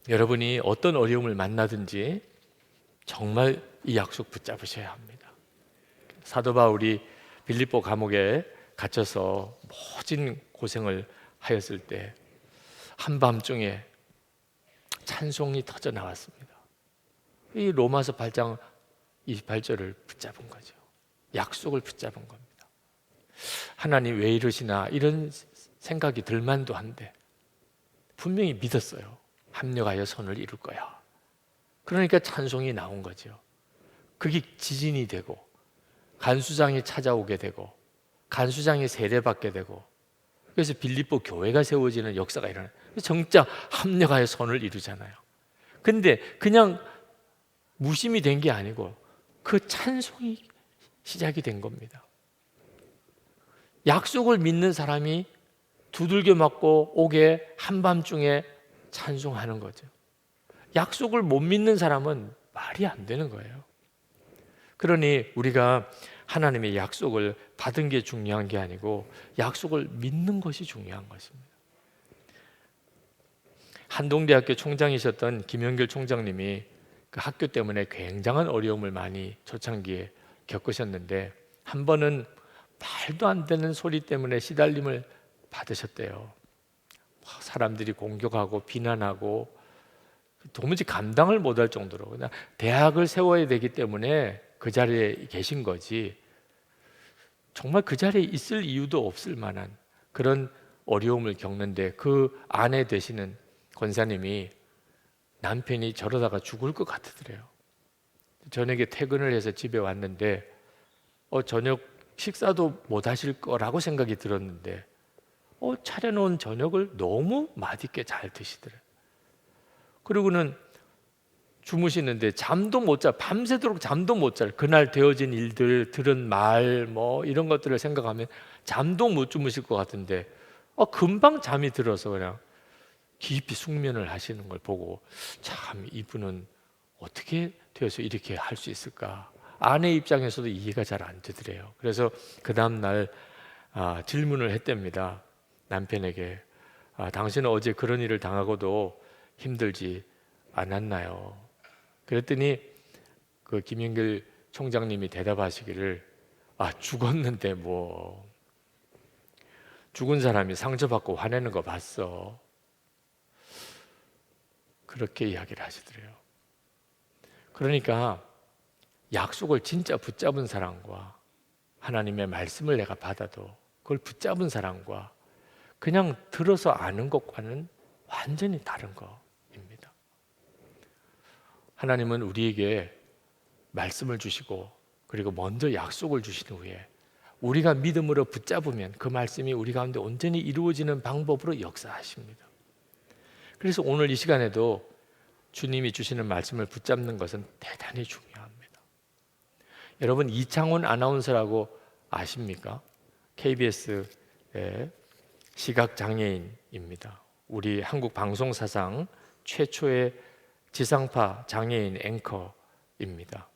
여러분이 어떤 어려움을 만나든지 정말 이 약속 붙잡으셔야 합니다. 사도 바울이 빌립보 감옥에 갇혀서 모진 고생을 하였을 때 한밤중에 찬송이 터져 나왔습니다. 이 로마서 8장 28절을 붙잡은 거죠. 약속을 붙잡은 겁니다. 하나님 왜 이러시나 이런 생각이 들만도 한데 분명히 믿었어요. 합력하여 선을 이룰 거야. 그러니까 찬송이 나온 거죠. 그게 지진이 되고 간수장이 찾아오게 되고 간수장이 세례받게 되고, 그래서 빌립보 교회가 세워지는 역사가 일어나요. 정작 합력하여 선을 이루잖아요. 근데 그냥 무심이 된 게 아니고 그 찬송이 시작이 된 겁니다. 약속을 믿는 사람이 두들겨 맞고 오게 한밤중에 찬송하는 거죠. 약속을 못 믿는 사람은 말이 안 되는 거예요. 그러니 우리가 하나님의 약속을 받은 게 중요한 게 아니고 약속을 믿는 것이 중요한 것입니다. 한동대학교 총장이셨던 김영길 총장님이 그 학교 때문에 굉장한 어려움을 많이 초창기에 겪으셨는데 한 번은 말도 안 되는 소리 때문에 시달림을 받으셨대요. 사람들이 공격하고 비난하고 도무지 감당을 못할 정도로 그냥 대학을 세워야 되기 때문에 그 자리에 계신 거지 정말 그 자리에 있을 이유도 없을 만한 그런 어려움을 겪는데 그 아내 되시는 권사님이 남편이 저러다가 죽을 것 같으더래요. 저녁에 퇴근을 해서 집에 왔는데 저녁 식사도 못 하실 거라고 생각이 들었는데 차려놓은 저녁을 너무 맛있게 잘 드시더래요. 그리고는 주무시는데 잠도 못 자, 밤새도록 잠도 못 자. 그날 되어진 일들, 들은 말, 뭐 이런 것들을 생각하면 잠도 못 주무실 것 같은데 금방 잠이 들어서 그냥 깊이 숙면을 하시는 걸 보고 참 이분은 어떻게 되어서 이렇게 할 수 있을까? 아내 입장에서도 이해가 잘 안 되더래요. 그래서 그 다음 날 질문을 했답니다. 남편에게 당신은 어제 그런 일을 당하고도 힘들지 않았나요? 그랬더니 그 김영길 총장님이 대답하시기를 죽었는데 뭐 죽은 사람이 상처받고 화내는 거 봤어. 그렇게 이야기를 하시더래요. 그러니까 약속을 진짜 붙잡은 사람과 하나님의 말씀을 내가 받아도 그걸 붙잡은 사람과 그냥 들어서 아는 것과는 완전히 다른 거입니다. 하나님은 우리에게 말씀을 주시고 그리고 먼저 약속을 주신 후에 우리가 믿음으로 붙잡으면 그 말씀이 우리 가운데 온전히 이루어지는 방법으로 역사하십니다. 그래서 오늘 이 시간에도 주님이 주시는 말씀을 붙잡는 것은 대단히 중요합니다. 여러분 이창훈 아나운서라고 아십니까? KBS의 시각장애인입니다. 우리 한국 방송사상 최초의 지상파 장애인 앵커입니다.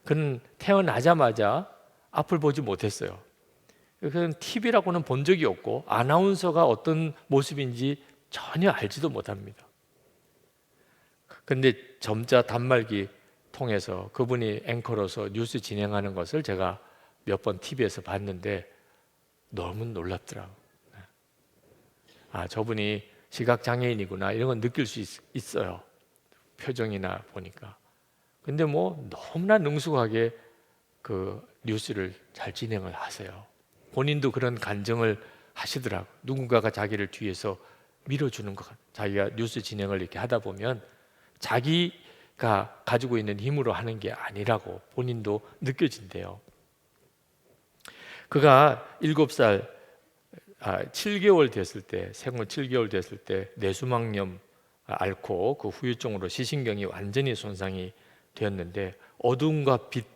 그는 태어나자마자 앞을 보지 못했어요. 그는 TV라고는 본 적이 없고 아나운서가 어떤 모습인지 전혀 알지도 못합니다. 근데 점자 단말기 통해서 그분이 앵커로서 뉴스 진행하는 것을 제가 몇 번 TV에서 봤는데 너무 놀랍더라고요. 저분이 시각장애인이구나 이런 건 느낄 수 있어요. 표정이나 보니까. 근데 뭐 너무나 능숙하게 그 뉴스를 잘 진행을 하세요. 본인도 그런 간증을 하시더라고요. 누군가가 자기를 뒤에서 밀어주는 것 같아요. 자기가 뉴스 진행을 이렇게 하다 보면 자기가 가지고 있는 힘으로 하는 게 아니라고 본인도 느껴진대요. 그가 7살 7개월 됐을 때, 생후 7개월 됐을 때 뇌수막염 앓고 그 후유증으로 시신경이 완전히 손상이 되었는데 어두움과 빛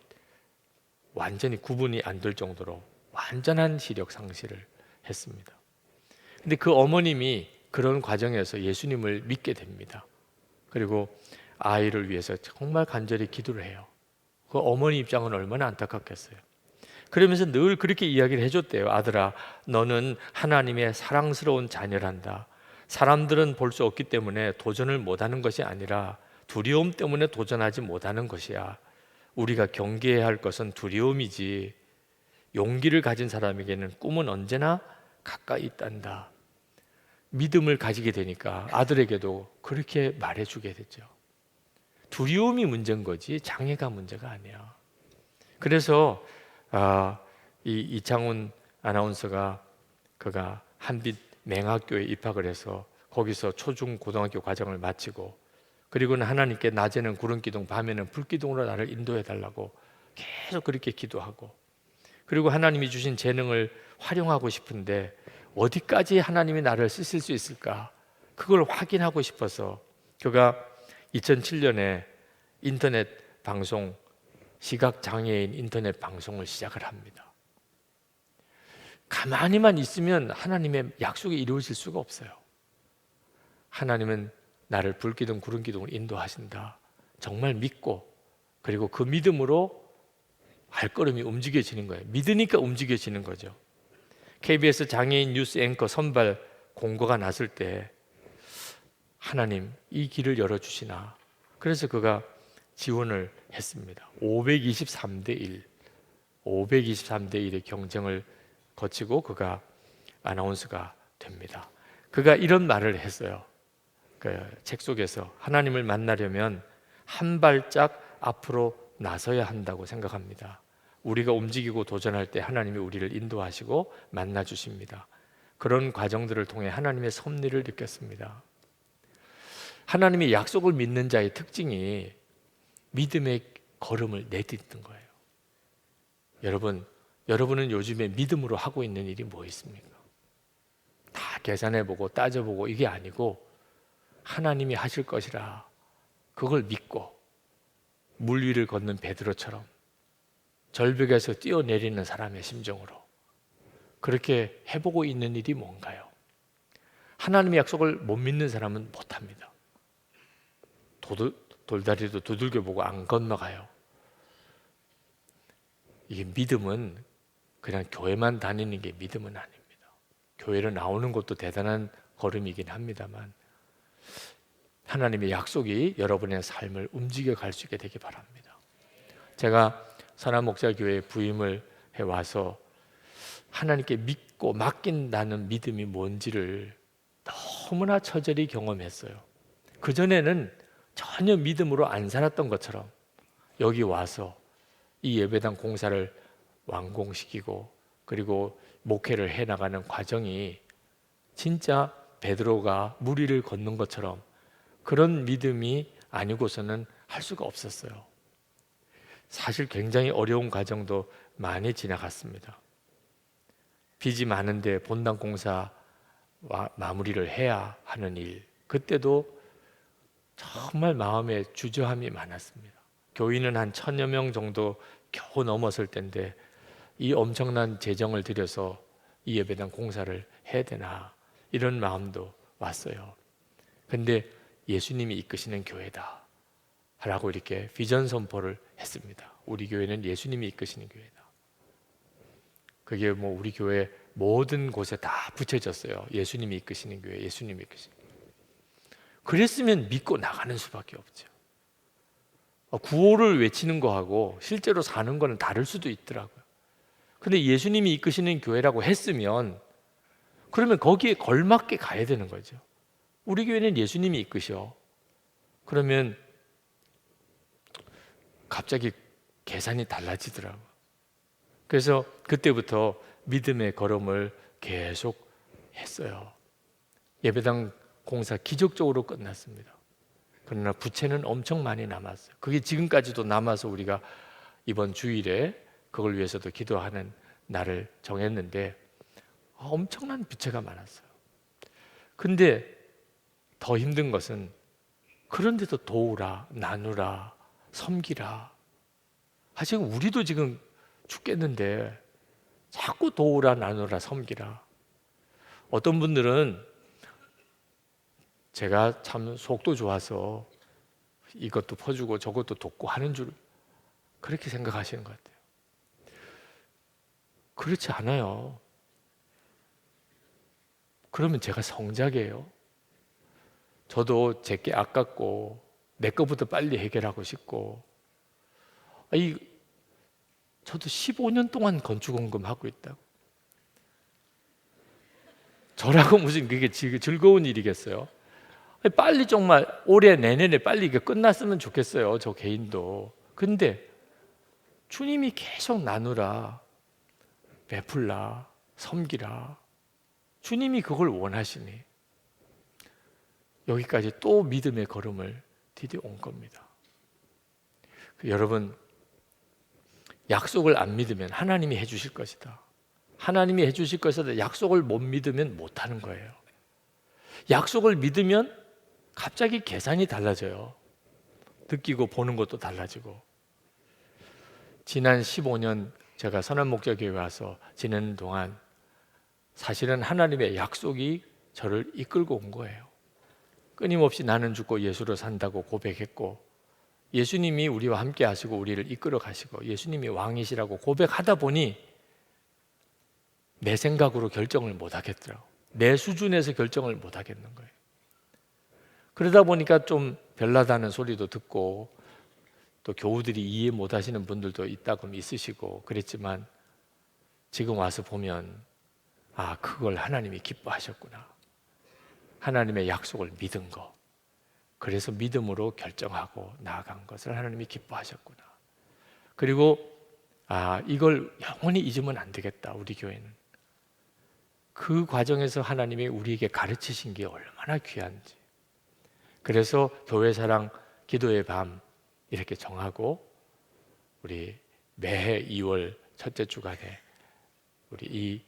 완전히 구분이 안 될 정도로 완전한 시력 상실을 했습니다. 근데 그 어머님이 그런 과정에서 예수님을 믿게 됩니다. 그리고 아이를 위해서 정말 간절히 기도를 해요. 그 어머니 입장은 얼마나 안타깝겠어요. 그러면서 늘 그렇게 이야기를 해줬대요. 아들아, 너는 하나님의 사랑스러운 자녀란다. 사람들은 볼 수 없기 때문에 도전을 못하는 것이 아니라 두려움 때문에 도전하지 못하는 것이야. 우리가 경계해야 할 것은 두려움이지 용기를 가진 사람에게는 꿈은 언제나 가까이 있단다. 믿음을 가지게 되니까 아들에게도 그렇게 말해주게 됐죠. 두려움이 문제인 거지 장애가 문제가 아니야. 그래서 이창훈 아나운서가 그가 한빛 맹학교에 입학을 해서 거기서 초중 고등학교 과정을 마치고 그리고는 하나님께 낮에는 구름기둥 밤에는 불기둥으로 나를 인도해 달라고 계속 그렇게 기도하고 그리고 하나님이 주신 재능을 활용하고 싶은데 어디까지 하나님이 나를 쓰실 수 있을까? 그걸 확인하고 싶어서 그가 2007년에 인터넷 방송 시각장애인 인터넷 방송을 시작을 합니다. 가만히만 있으면 하나님의 약속이 이루어질 수가 없어요. 하나님은 나를 불기둥 구름기둥을 인도하신다. 정말 믿고 그리고 그 믿음으로 발걸음이 움직여지는 거예요. 믿으니까 움직여지는 거죠. KBS 장애인 뉴스 앵커 선발 공고가 났을 때 하나님 이 길을 열어주시나. 그래서 그가 지원을 했습니다. 523대 1의 경쟁을 거치고 그가 아나운서가 됩니다. 그가 이런 말을 했어요. 그 책 속에서 하나님을 만나려면 한 발짝 앞으로 나서야 한다고 생각합니다. 우리가 움직이고 도전할 때 하나님이 우리를 인도하시고 만나 주십니다. 그런 과정들을 통해 하나님의 섭리를 느꼈습니다. 하나님의 약속을 믿는 자의 특징이 믿음의 걸음을 내딛는 거예요. 여러분, 여러분은 요즘에 믿음으로 하고 있는 일이 뭐 있습니까? 다 계산해보고 따져보고 이게 아니고 하나님이 하실 것이라 그걸 믿고 물 위를 걷는 베드로처럼 절벽에서 뛰어내리는 사람의 심정으로 그렇게 해보고 있는 일이 뭔가요? 하나님의 약속을 못 믿는 사람은 못합니다. 돌다리도 두들겨보고 안 건너가요. 이게 믿음은 그냥 교회만 다니는 게 믿음은 아닙니다. 교회를 나오는 것도 대단한 걸음이긴 합니다만 하나님의 약속이 여러분의 삶을 움직여 갈 수 있게 되기 바랍니다. 제가 선한목자교회에 부임을 해와서 하나님께 믿고 맡긴다는 믿음이 뭔지를 너무나 처절히 경험했어요. 그전에는 전혀 믿음으로 안 살았던 것처럼 여기 와서 이 예배당 공사를 완공시키고 그리고 목회를 해나가는 과정이 진짜 베드로가 물 위를 걷는 것처럼 그런 믿음이 아니고서는 할 수가 없었어요. 사실 굉장히 어려운 과정도 많이 지나갔습니다. 빚이 많은데 본당 공사와 마무리를 해야 하는 일, 그때도 정말 마음에 주저함이 많았습니다. 교인은 한 1000여 명 정도 겨우 넘었을 때인데 이 엄청난 재정을 들여서 이 예배당 공사를 해야 되나 이런 마음도 왔어요. 근데 예수님이 이끄시는 교회다 라고 이렇게 비전 선포를 했습니다. 우리 교회는 예수님이 이끄시는 교회다. 그게 뭐 우리 교회 모든 곳에 다 붙여졌어요. 예수님이 이끄시는 교회, 예수님이 이끄시는 교회. 그랬으면 믿고 나가는 수밖에 없죠. 구호를 외치는 거하고 실제로 사는 거는 다를 수도 있더라고요. 근데 예수님이 이끄시는 교회라고 했으면 그러면 거기에 걸맞게 가야 되는 거죠. 우리 교회는 예수님이 이끄셔. 그러면 갑자기 계산이 달라지더라고요. 그래서 그때부터 믿음의 걸음을 계속 했어요. 예배당 공사 기적적으로 끝났습니다. 그러나 부채는 엄청 많이 남았어요. 그게 지금까지도 남아서 우리가 이번 주일에 그걸 위해서도 기도하는 날을 정했는데 엄청난 부채가 많았어요. 근데 더 힘든 것은 그런데도 도우라, 나누라, 섬기라. 지금 우리도 지금 죽겠는데 자꾸 도우라, 나누라, 섬기라. 어떤 분들은 제가 참 속도 좋아서 이것도 퍼주고 저것도 돕고 하는 줄 그렇게 생각하시는 것 같아요. 그렇지 않아요. 그러면 제가 성작이에요. 저도 제게 아깝고 내 거부터 빨리 해결하고 싶고 저도 15년 동안 건축원금 하고 있다고. 저라고 무슨 그게 즐거운 일이겠어요? 빨리 정말 올해 내년에 빨리 이게 끝났으면 좋겠어요. 저 개인도. 근데 주님이 계속 나누라, 베풀라, 섬기라. 주님이 그걸 원하시니 여기까지 또 믿음의 걸음을 디뎌온 겁니다. 여러분, 약속을 안 믿으면 하나님이 해주실 것이다. 하나님이 해주실 것이다. 약속을 못 믿으면 못하는 거예요. 약속을 믿으면 갑자기 계산이 달라져요. 느끼고 보는 것도 달라지고. 지난 15년 제가 선한목자교회 와서 지내는 동안 사실은 하나님의 약속이 저를 이끌고 온 거예요. 끊임없이 나는 죽고 예수로 산다고 고백했고 예수님이 우리와 함께 하시고 우리를 이끌어 가시고 예수님이 왕이시라고 고백하다 보니 내 생각으로 결정을 못 하겠더라고. 내 수준에서 결정을 못 하겠는 거예요. 그러다 보니까 좀 별나다는 소리도 듣고 또 교우들이 이해 못 하시는 분들도 있다고 있으시고 그랬지만 지금 와서 보면 그걸 하나님이 기뻐하셨구나. 하나님의 약속을 믿은 거. 그래서 믿음으로 결정하고 나아간 것을 하나님이 기뻐하셨구나. 그리고 이걸 영원히 잊으면 안 되겠다. 우리 교회는. 그 과정에서 하나님이 우리에게 가르치신 게 얼마나 귀한지. 그래서 교회사랑 기도의 밤 이렇게 정하고 우리 매해 2월 첫째 주간에 우리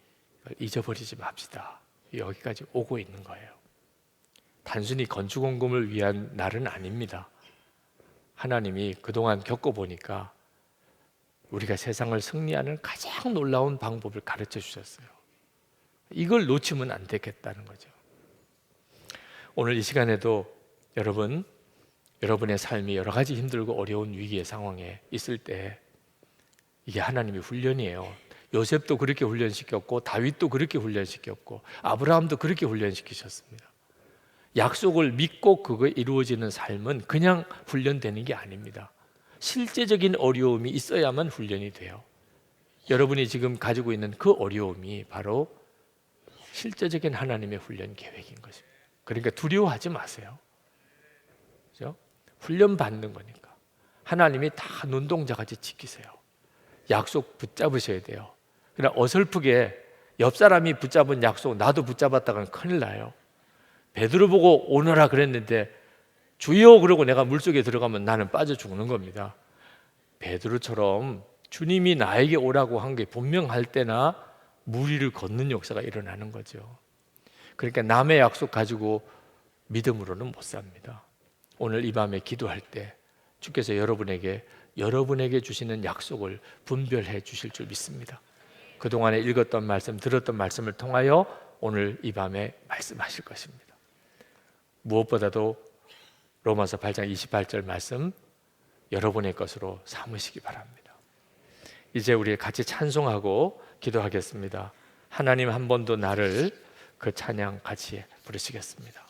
잊어버리지 맙시다. 여기까지 오고 있는 거예요. 단순히 건축원금을 위한 날은 아닙니다. 하나님이 그동안 겪어보니까 우리가 세상을 승리하는 가장 놀라운 방법을 가르쳐 주셨어요. 이걸 놓치면 안 되겠다는 거죠. 오늘 이 시간에도 여러분의 삶이 여러 가지 힘들고 어려운 위기의 상황에 있을 때 이게 하나님의 훈련이에요. 요셉도 그렇게 훈련시켰고 다윗도 그렇게 훈련시켰고 아브라함도 그렇게 훈련시키셨습니다. 약속을 믿고 그거 이루어지는 삶은 그냥 훈련되는 게 아닙니다. 실제적인 어려움이 있어야만 훈련이 돼요. 여러분이 지금 가지고 있는 그 어려움이 바로 실제적인 하나님의 훈련 계획인 것입니다. 그러니까 두려워하지 마세요. 그렇죠? 훈련 받는 거니까 하나님이 다 눈동자같이 지키세요. 약속 붙잡으셔야 돼요. 그러나 어설프게 옆 사람이 붙잡은 약속 나도 붙잡았다가는 큰일 나요. 베드로 보고 오너라 그랬는데 주여 그러고 내가 물속에 들어가면 나는 빠져 죽는 겁니다. 베드로처럼 주님이 나에게 오라고 한 게 분명할 때나 물 위를 걷는 역사가 일어나는 거죠. 그러니까 남의 약속 가지고 믿음으로는 못 삽니다. 오늘 이 밤에 기도할 때 주께서 여러분에게 주시는 약속을 분별해 주실 줄 믿습니다. 그동안에 읽었던 말씀, 들었던 말씀을 통하여 오늘 이 밤에 말씀하실 것입니다. 무엇보다도 로마서 8장 28절 말씀 여러분의 것으로 삼으시기 바랍니다. 이제 우리 같이 찬송하고 기도하겠습니다. 하나님 한 번도 나를, 그 찬양 같이 부르시겠습니다.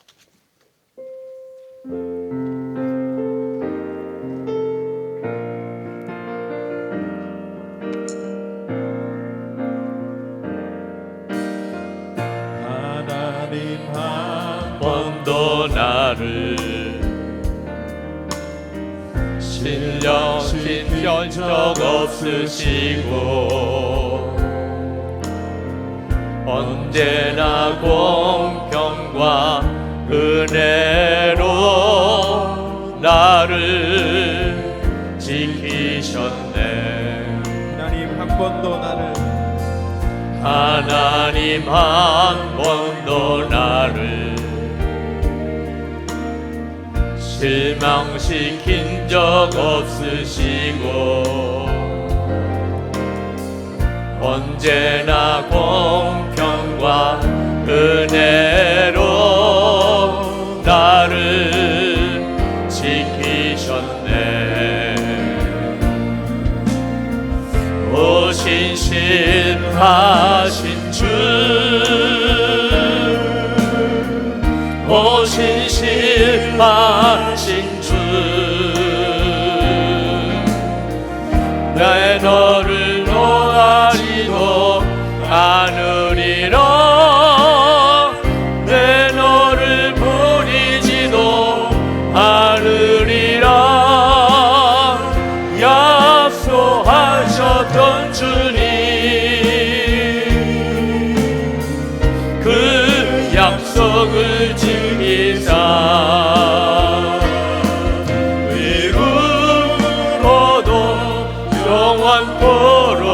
하나님 한 번도 나를 신령시킨 적 없으시고 언제나 공평과 은혜로 나를 지키셨네. 하나님 한 번도 나를 하나님 한 번도 나를 실망시킨 적 없으시고 언제나 공평과 은혜로 나를 지키셨네. 오 신실하신 주, 오 신실하신 주, 내 너를 놓아지도 않으리라. 내 너를 버리지도 않으리라. 약속하셨던 주님, 그 약속을 지키사 이루어도 영원토록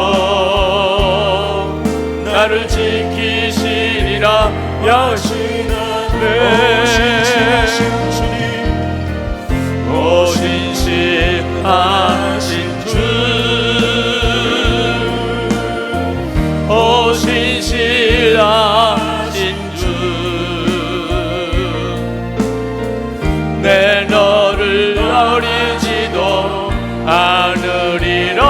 나를 지키시리라. 약신하신 주님, 오 신실하신 주, 오 신실하신 주, 내 너를 버리지도 않으리라.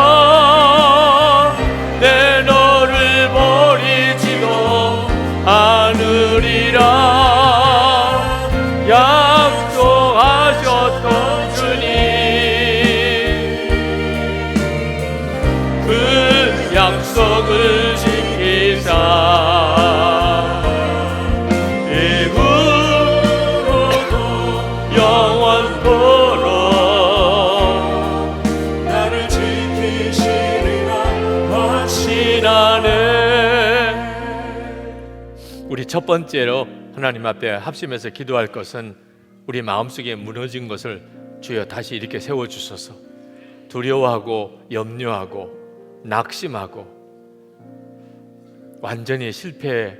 내 너를 버리지도 않으리라. 약속하셨던 주님, 그 약속을 지키사 이후로도 영원토록 나를 지키시리라 확신하네. 우리 첫 번째로 하나님 앞에 합심해서 기도할 것은 우리 마음속에 무너진 것을 주여 다시 이렇게 세워주소서. 두려워하고 염려하고 낙심하고 완전히 실패에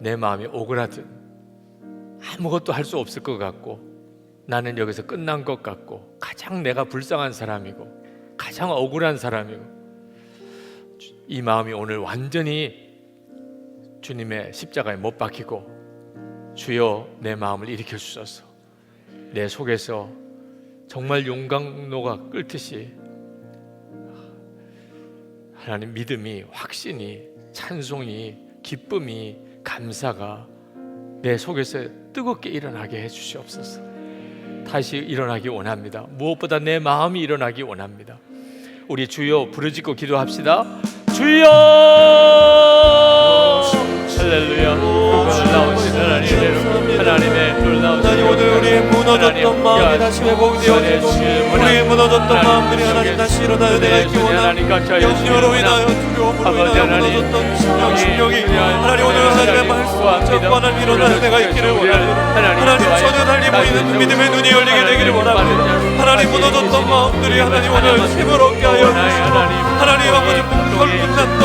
내 마음이 오그라든, 아무것도 할 수 없을 것 같고, 나는 여기서 끝난 것 같고, 가장 내가 불쌍한 사람이고 가장 억울한 사람이고, 이 마음이 오늘 완전히 주님의 십자가에 못 박히고, 주여 내 마음을 일으켜 주소서. 내 속에서 정말 용광로가 끓듯이 하나님 믿음이, 확신이, 찬송이, 기쁨이, 감사가 내 속에서 뜨겁게 일어나게 해주시옵소서. 다시 일어나기 원합니다. 무엇보다 내 마음이 일어나기 원합니다. 우리 주여 부르짖고 기도합시다. 주여! 할렐루야. 놀라우신 하나님의 놀라우신 하나님, 오늘 우리의 무너졌던 마음이 다시 회복되어지고 우리의 무너졌던 마음들이 하나님 다시 일어나 은혜가 있기 원합니다. 염려로 인하여 두려움으로 인하여 무너졌던 심령이 하나님, 오늘 하나님의 말씀을 잡고 하나님 일어나 은혜가 있기를 원합니다. 하나님, 전혀 달리 보이는 믿음의 눈이 열리게 되기를 원합니다. 하나님, 무너졌던 마음들이 하나님 오늘 힘을 얻게 하여 주시고, 하나님 아버지 불끝났던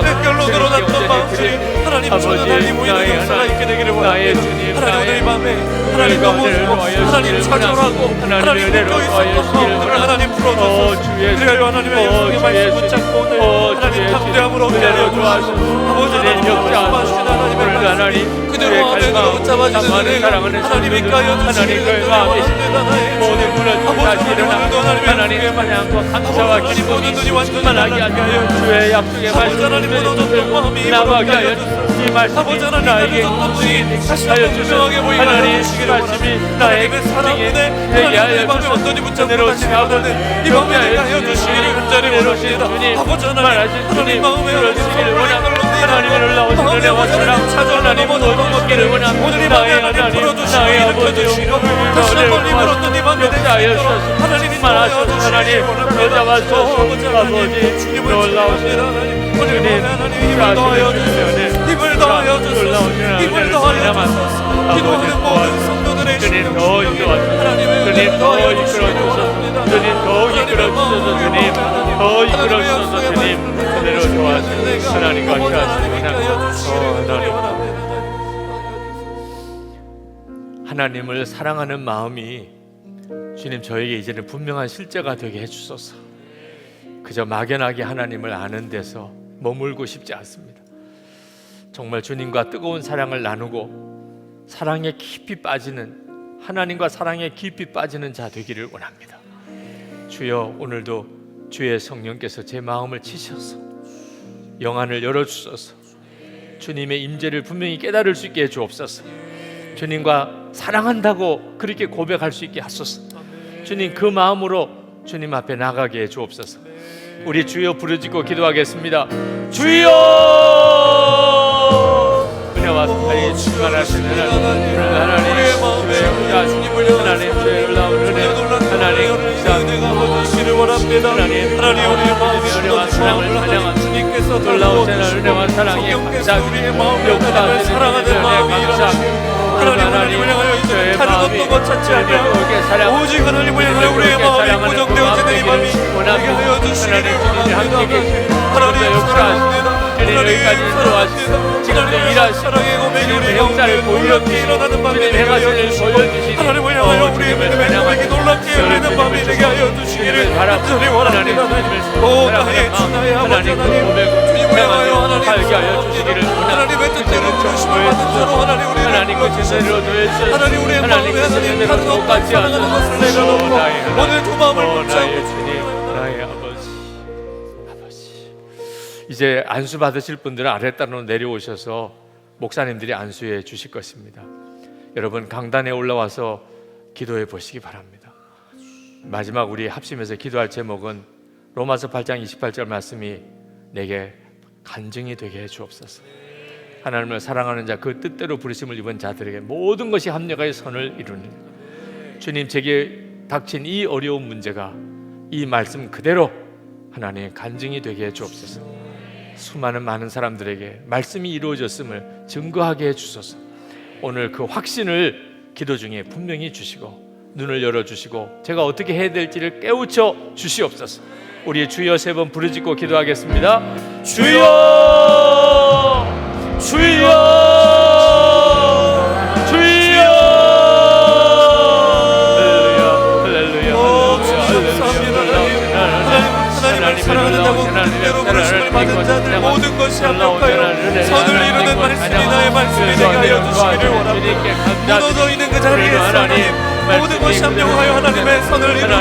백결로 늘어났던 마음들이 하나님 전혀 달리 보이는 역사가 있게 되기를 원합니다. 하나님, 오늘 이 밤에 하나님 가보시고 하나님 찾아오라고 하나님 묶여 있었던 마음들을 하나님 풀어주소서. 그래야 하나님의 약속의 말씀 붙잡고 오늘 하나님 담대함으로 기다려주시고, 아버지 하나님 말씀하신 하나님의 그대로 마음에 붙잡아주시는 하나님 있게 하여 주시기를 모든 무너짐 다시 일어나 하나님의 찬양과 감사와 기쁨이 충만하게 하여 주의 약속의 말씀을 나가게 하여 주시옵소서. 이 말씀이 나에게 움직이게 하여 주시옵소서. 하나님 이 말씀이 나에게 움직이게 되게 하여 주시옵소서. 내려오신 아버지 이렇게 하여 주시기를 원하신 주님, 말하신 주님 그러시기를 원합니다. 하나님의 놀라우신 은혜와 사랑 하나님 보여주시기를 원합니다. 나의 하나님, 나의 아버지 너를 역사하여 주소서. 말하소서. 하나님 여자와서 아버지 놀라우신 주님 사시는 은혜, 힘을 더하여 주소서. 힘을 더하여 주소서. 기도하는 모든 성도들의 주님 더 이끌어주소서. 주님 더 이끌어주소서. 주님 더 이끌어주소서. 주님 더 이끌어주소서. 주님 그대로 도와주소서. 하나님과 함께 하시구나. 하나님을 사랑하는 마음이 주님 저에게 이제는 분명한 실제가 되게 해주소서. 그저 막연하게 하나님을 아는 데서 머물고 싶지 않습니다. 정말 주님과 뜨거운 사랑을 나누고 사랑에 깊이 빠지는, 하나님과 사랑에 깊이 빠지는 자 되기를 원합니다. 주여, 오늘도 주의 성령께서 제 마음을 치셔서 영안을 열어주소서. 주님의 임재를 분명히 깨달을 수 있게 해주옵소서. 주님과 사랑한다고 그렇게 고백할 수 있게 하소서. 주님 그 마음으로 주님 앞에 나가게 해주옵소서. 우리 주여 부르짖고 기도하겠습니다. 주여! 은혜와 사랑이 충만하신 하나님, 주의 역사하신 하나님, 주의 놀라운 은혜, 하나님 주시기를 원합니다. 하나님, 우리의 마음에 사랑을 찬양한 주님께서 놀라운 은혜와 사랑에 우리의 마음에 하나님을 사랑하는 마음이 일어나시고, 하나님을 향하여 다른 어떤 것 찾지 않냐 오직 하나님을 향하여 우리의 마음이 고정되어지는 이 밤이 되게 하여 주시기를 원합니다. 하나님 사랑합니다. 여기까지 들어와주시고 지금도 일하시고 주님의 역사를 보여주시고 주님의 행하시를 보여주시니 하나님을 향하여 우리의 믿음의 고백이 놀랍게 열리는 밤이 되게 하여 주시기를 간절히 원합니다. 오 나의 주 나의 아버지 하나님, 주님을 향하여 하나님 하나님의 하나님의 뜻대로 부르심을 받은 자로 하나님 우리를 하나님과 제대로 놓여주셔서 하나님 우리의 마음에 하나님 다른 것과 사랑하는 것을 내려놓고 오늘 두 마음을 붙잡고 주님, 나의 아버지. 이제 안수 받으실 분들은 아랫단으로 내려오셔서 목사님들이 안수해 주실 것입니다. 여러분 강단에 올라와서 기도해 보시기 바랍니다. 마지막 우리 합심해서 기도할 제목은 로마서 8장 28절 말씀이 내게 간증이 되게 해 주옵소서. 하나님을 사랑하는 자, 그 뜻대로 부르심을 입은 자들에게 모든 것이 합력하여 선을 이루는, 주님 제게 닥친 이 어려운 문제가 이 말씀 그대로 하나님 간증이 되게 해 주옵소서. 수많은 많은 사람들에게 말씀이 이루어졌음을 증거하게 해 주소서. 오늘 그 확신을 기도 중에 분명히 주시고 눈을 열어주시고 제가 어떻게 해야 될지를 깨우쳐 주시옵소서. 우리 주여 세 번 부르짖고 기도하겠습니다. 주여! 모든 것이 합력하여 선을 이루는 말씀이 나의 말씀이 되게 하여 주시기를 원합니다. 무너져 있는 그 자리에서 하나님 모든 것이 합력하여 하나님의 선을 이루고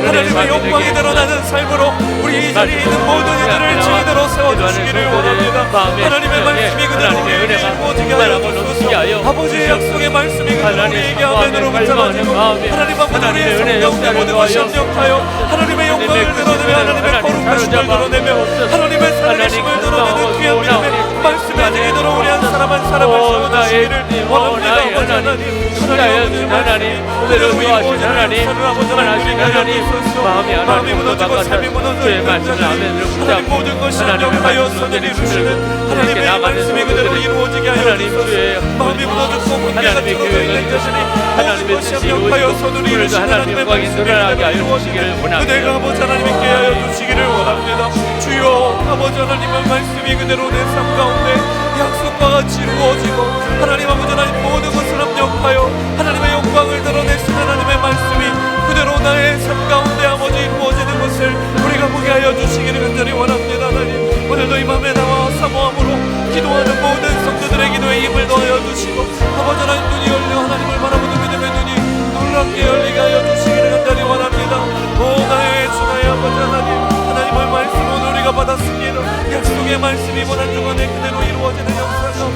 하나님의 영광이 드러나는 삶으로 우리 이 자리에 있는 모든 이들을 주인으로 세워주시기를 원합니다. 하나님의 말씀이 그대로 우리에게 이루어지게 하여 주소서. 아버지의 약속의 말씀이 그대로 우리에게 아멘으로 붙잡아지고 하나님 아버지 우리의 성경대 모든 것이 합력하여 하나님의 영광을 드러내며 하나님의 거룩하심을 드러내며 하나님의 살아계심을 드러내는 귀한 믿음의 말씀에 되도록 우리 한 사람 한 사람을 세워주시기를 원합니다. 아버지 하나님 그대로 도와주신 하나님, 하나님 하나님, 마음이 무너지고 삶이 무너지고 말씀을 아멘으로 하나님 모든 것이 합력하여 선을 이루시는 하나님의 말씀이 그대로 이루어지게 하여 주소서. 마음이 무너졌고 문제가 들어져 있는 자신이 모든 것이 합력하여 선을 이루시는 하나님의 말씀이 그대로 이루어지기를 그대가 아버지 하나님께 하여 주시기를 원합니다. 주여 아버지 하나님의 말씀이 그대로 내 삶 가운데 약속과 같이 이루어지고 하나님 아버지 하나님 모든 것을 합력하여 하나님의 영광을 드러내신 하나님의 말씀이 그대로 나의 삶 가운데 아버지 이루어지는 것을 우리가 보게 하여 주시기를 간절히 원합니다. 하나님 오늘도 이 밤에 나와 사모함으로 기도하는 모든 성도들의 기도에 힘을 더하여 주시고 아버지 하나님 눈이 열려 하나님을 바라보는 믿음의 눈이 놀랍게 열리게 하여 주시기를 간절히 원합니다. 오 나의 주 나의 아버지 하나님의 말씀을 우리가 받았습니다. 약속의 말씀이 고난 중간에 그대로 이루어지는 역사가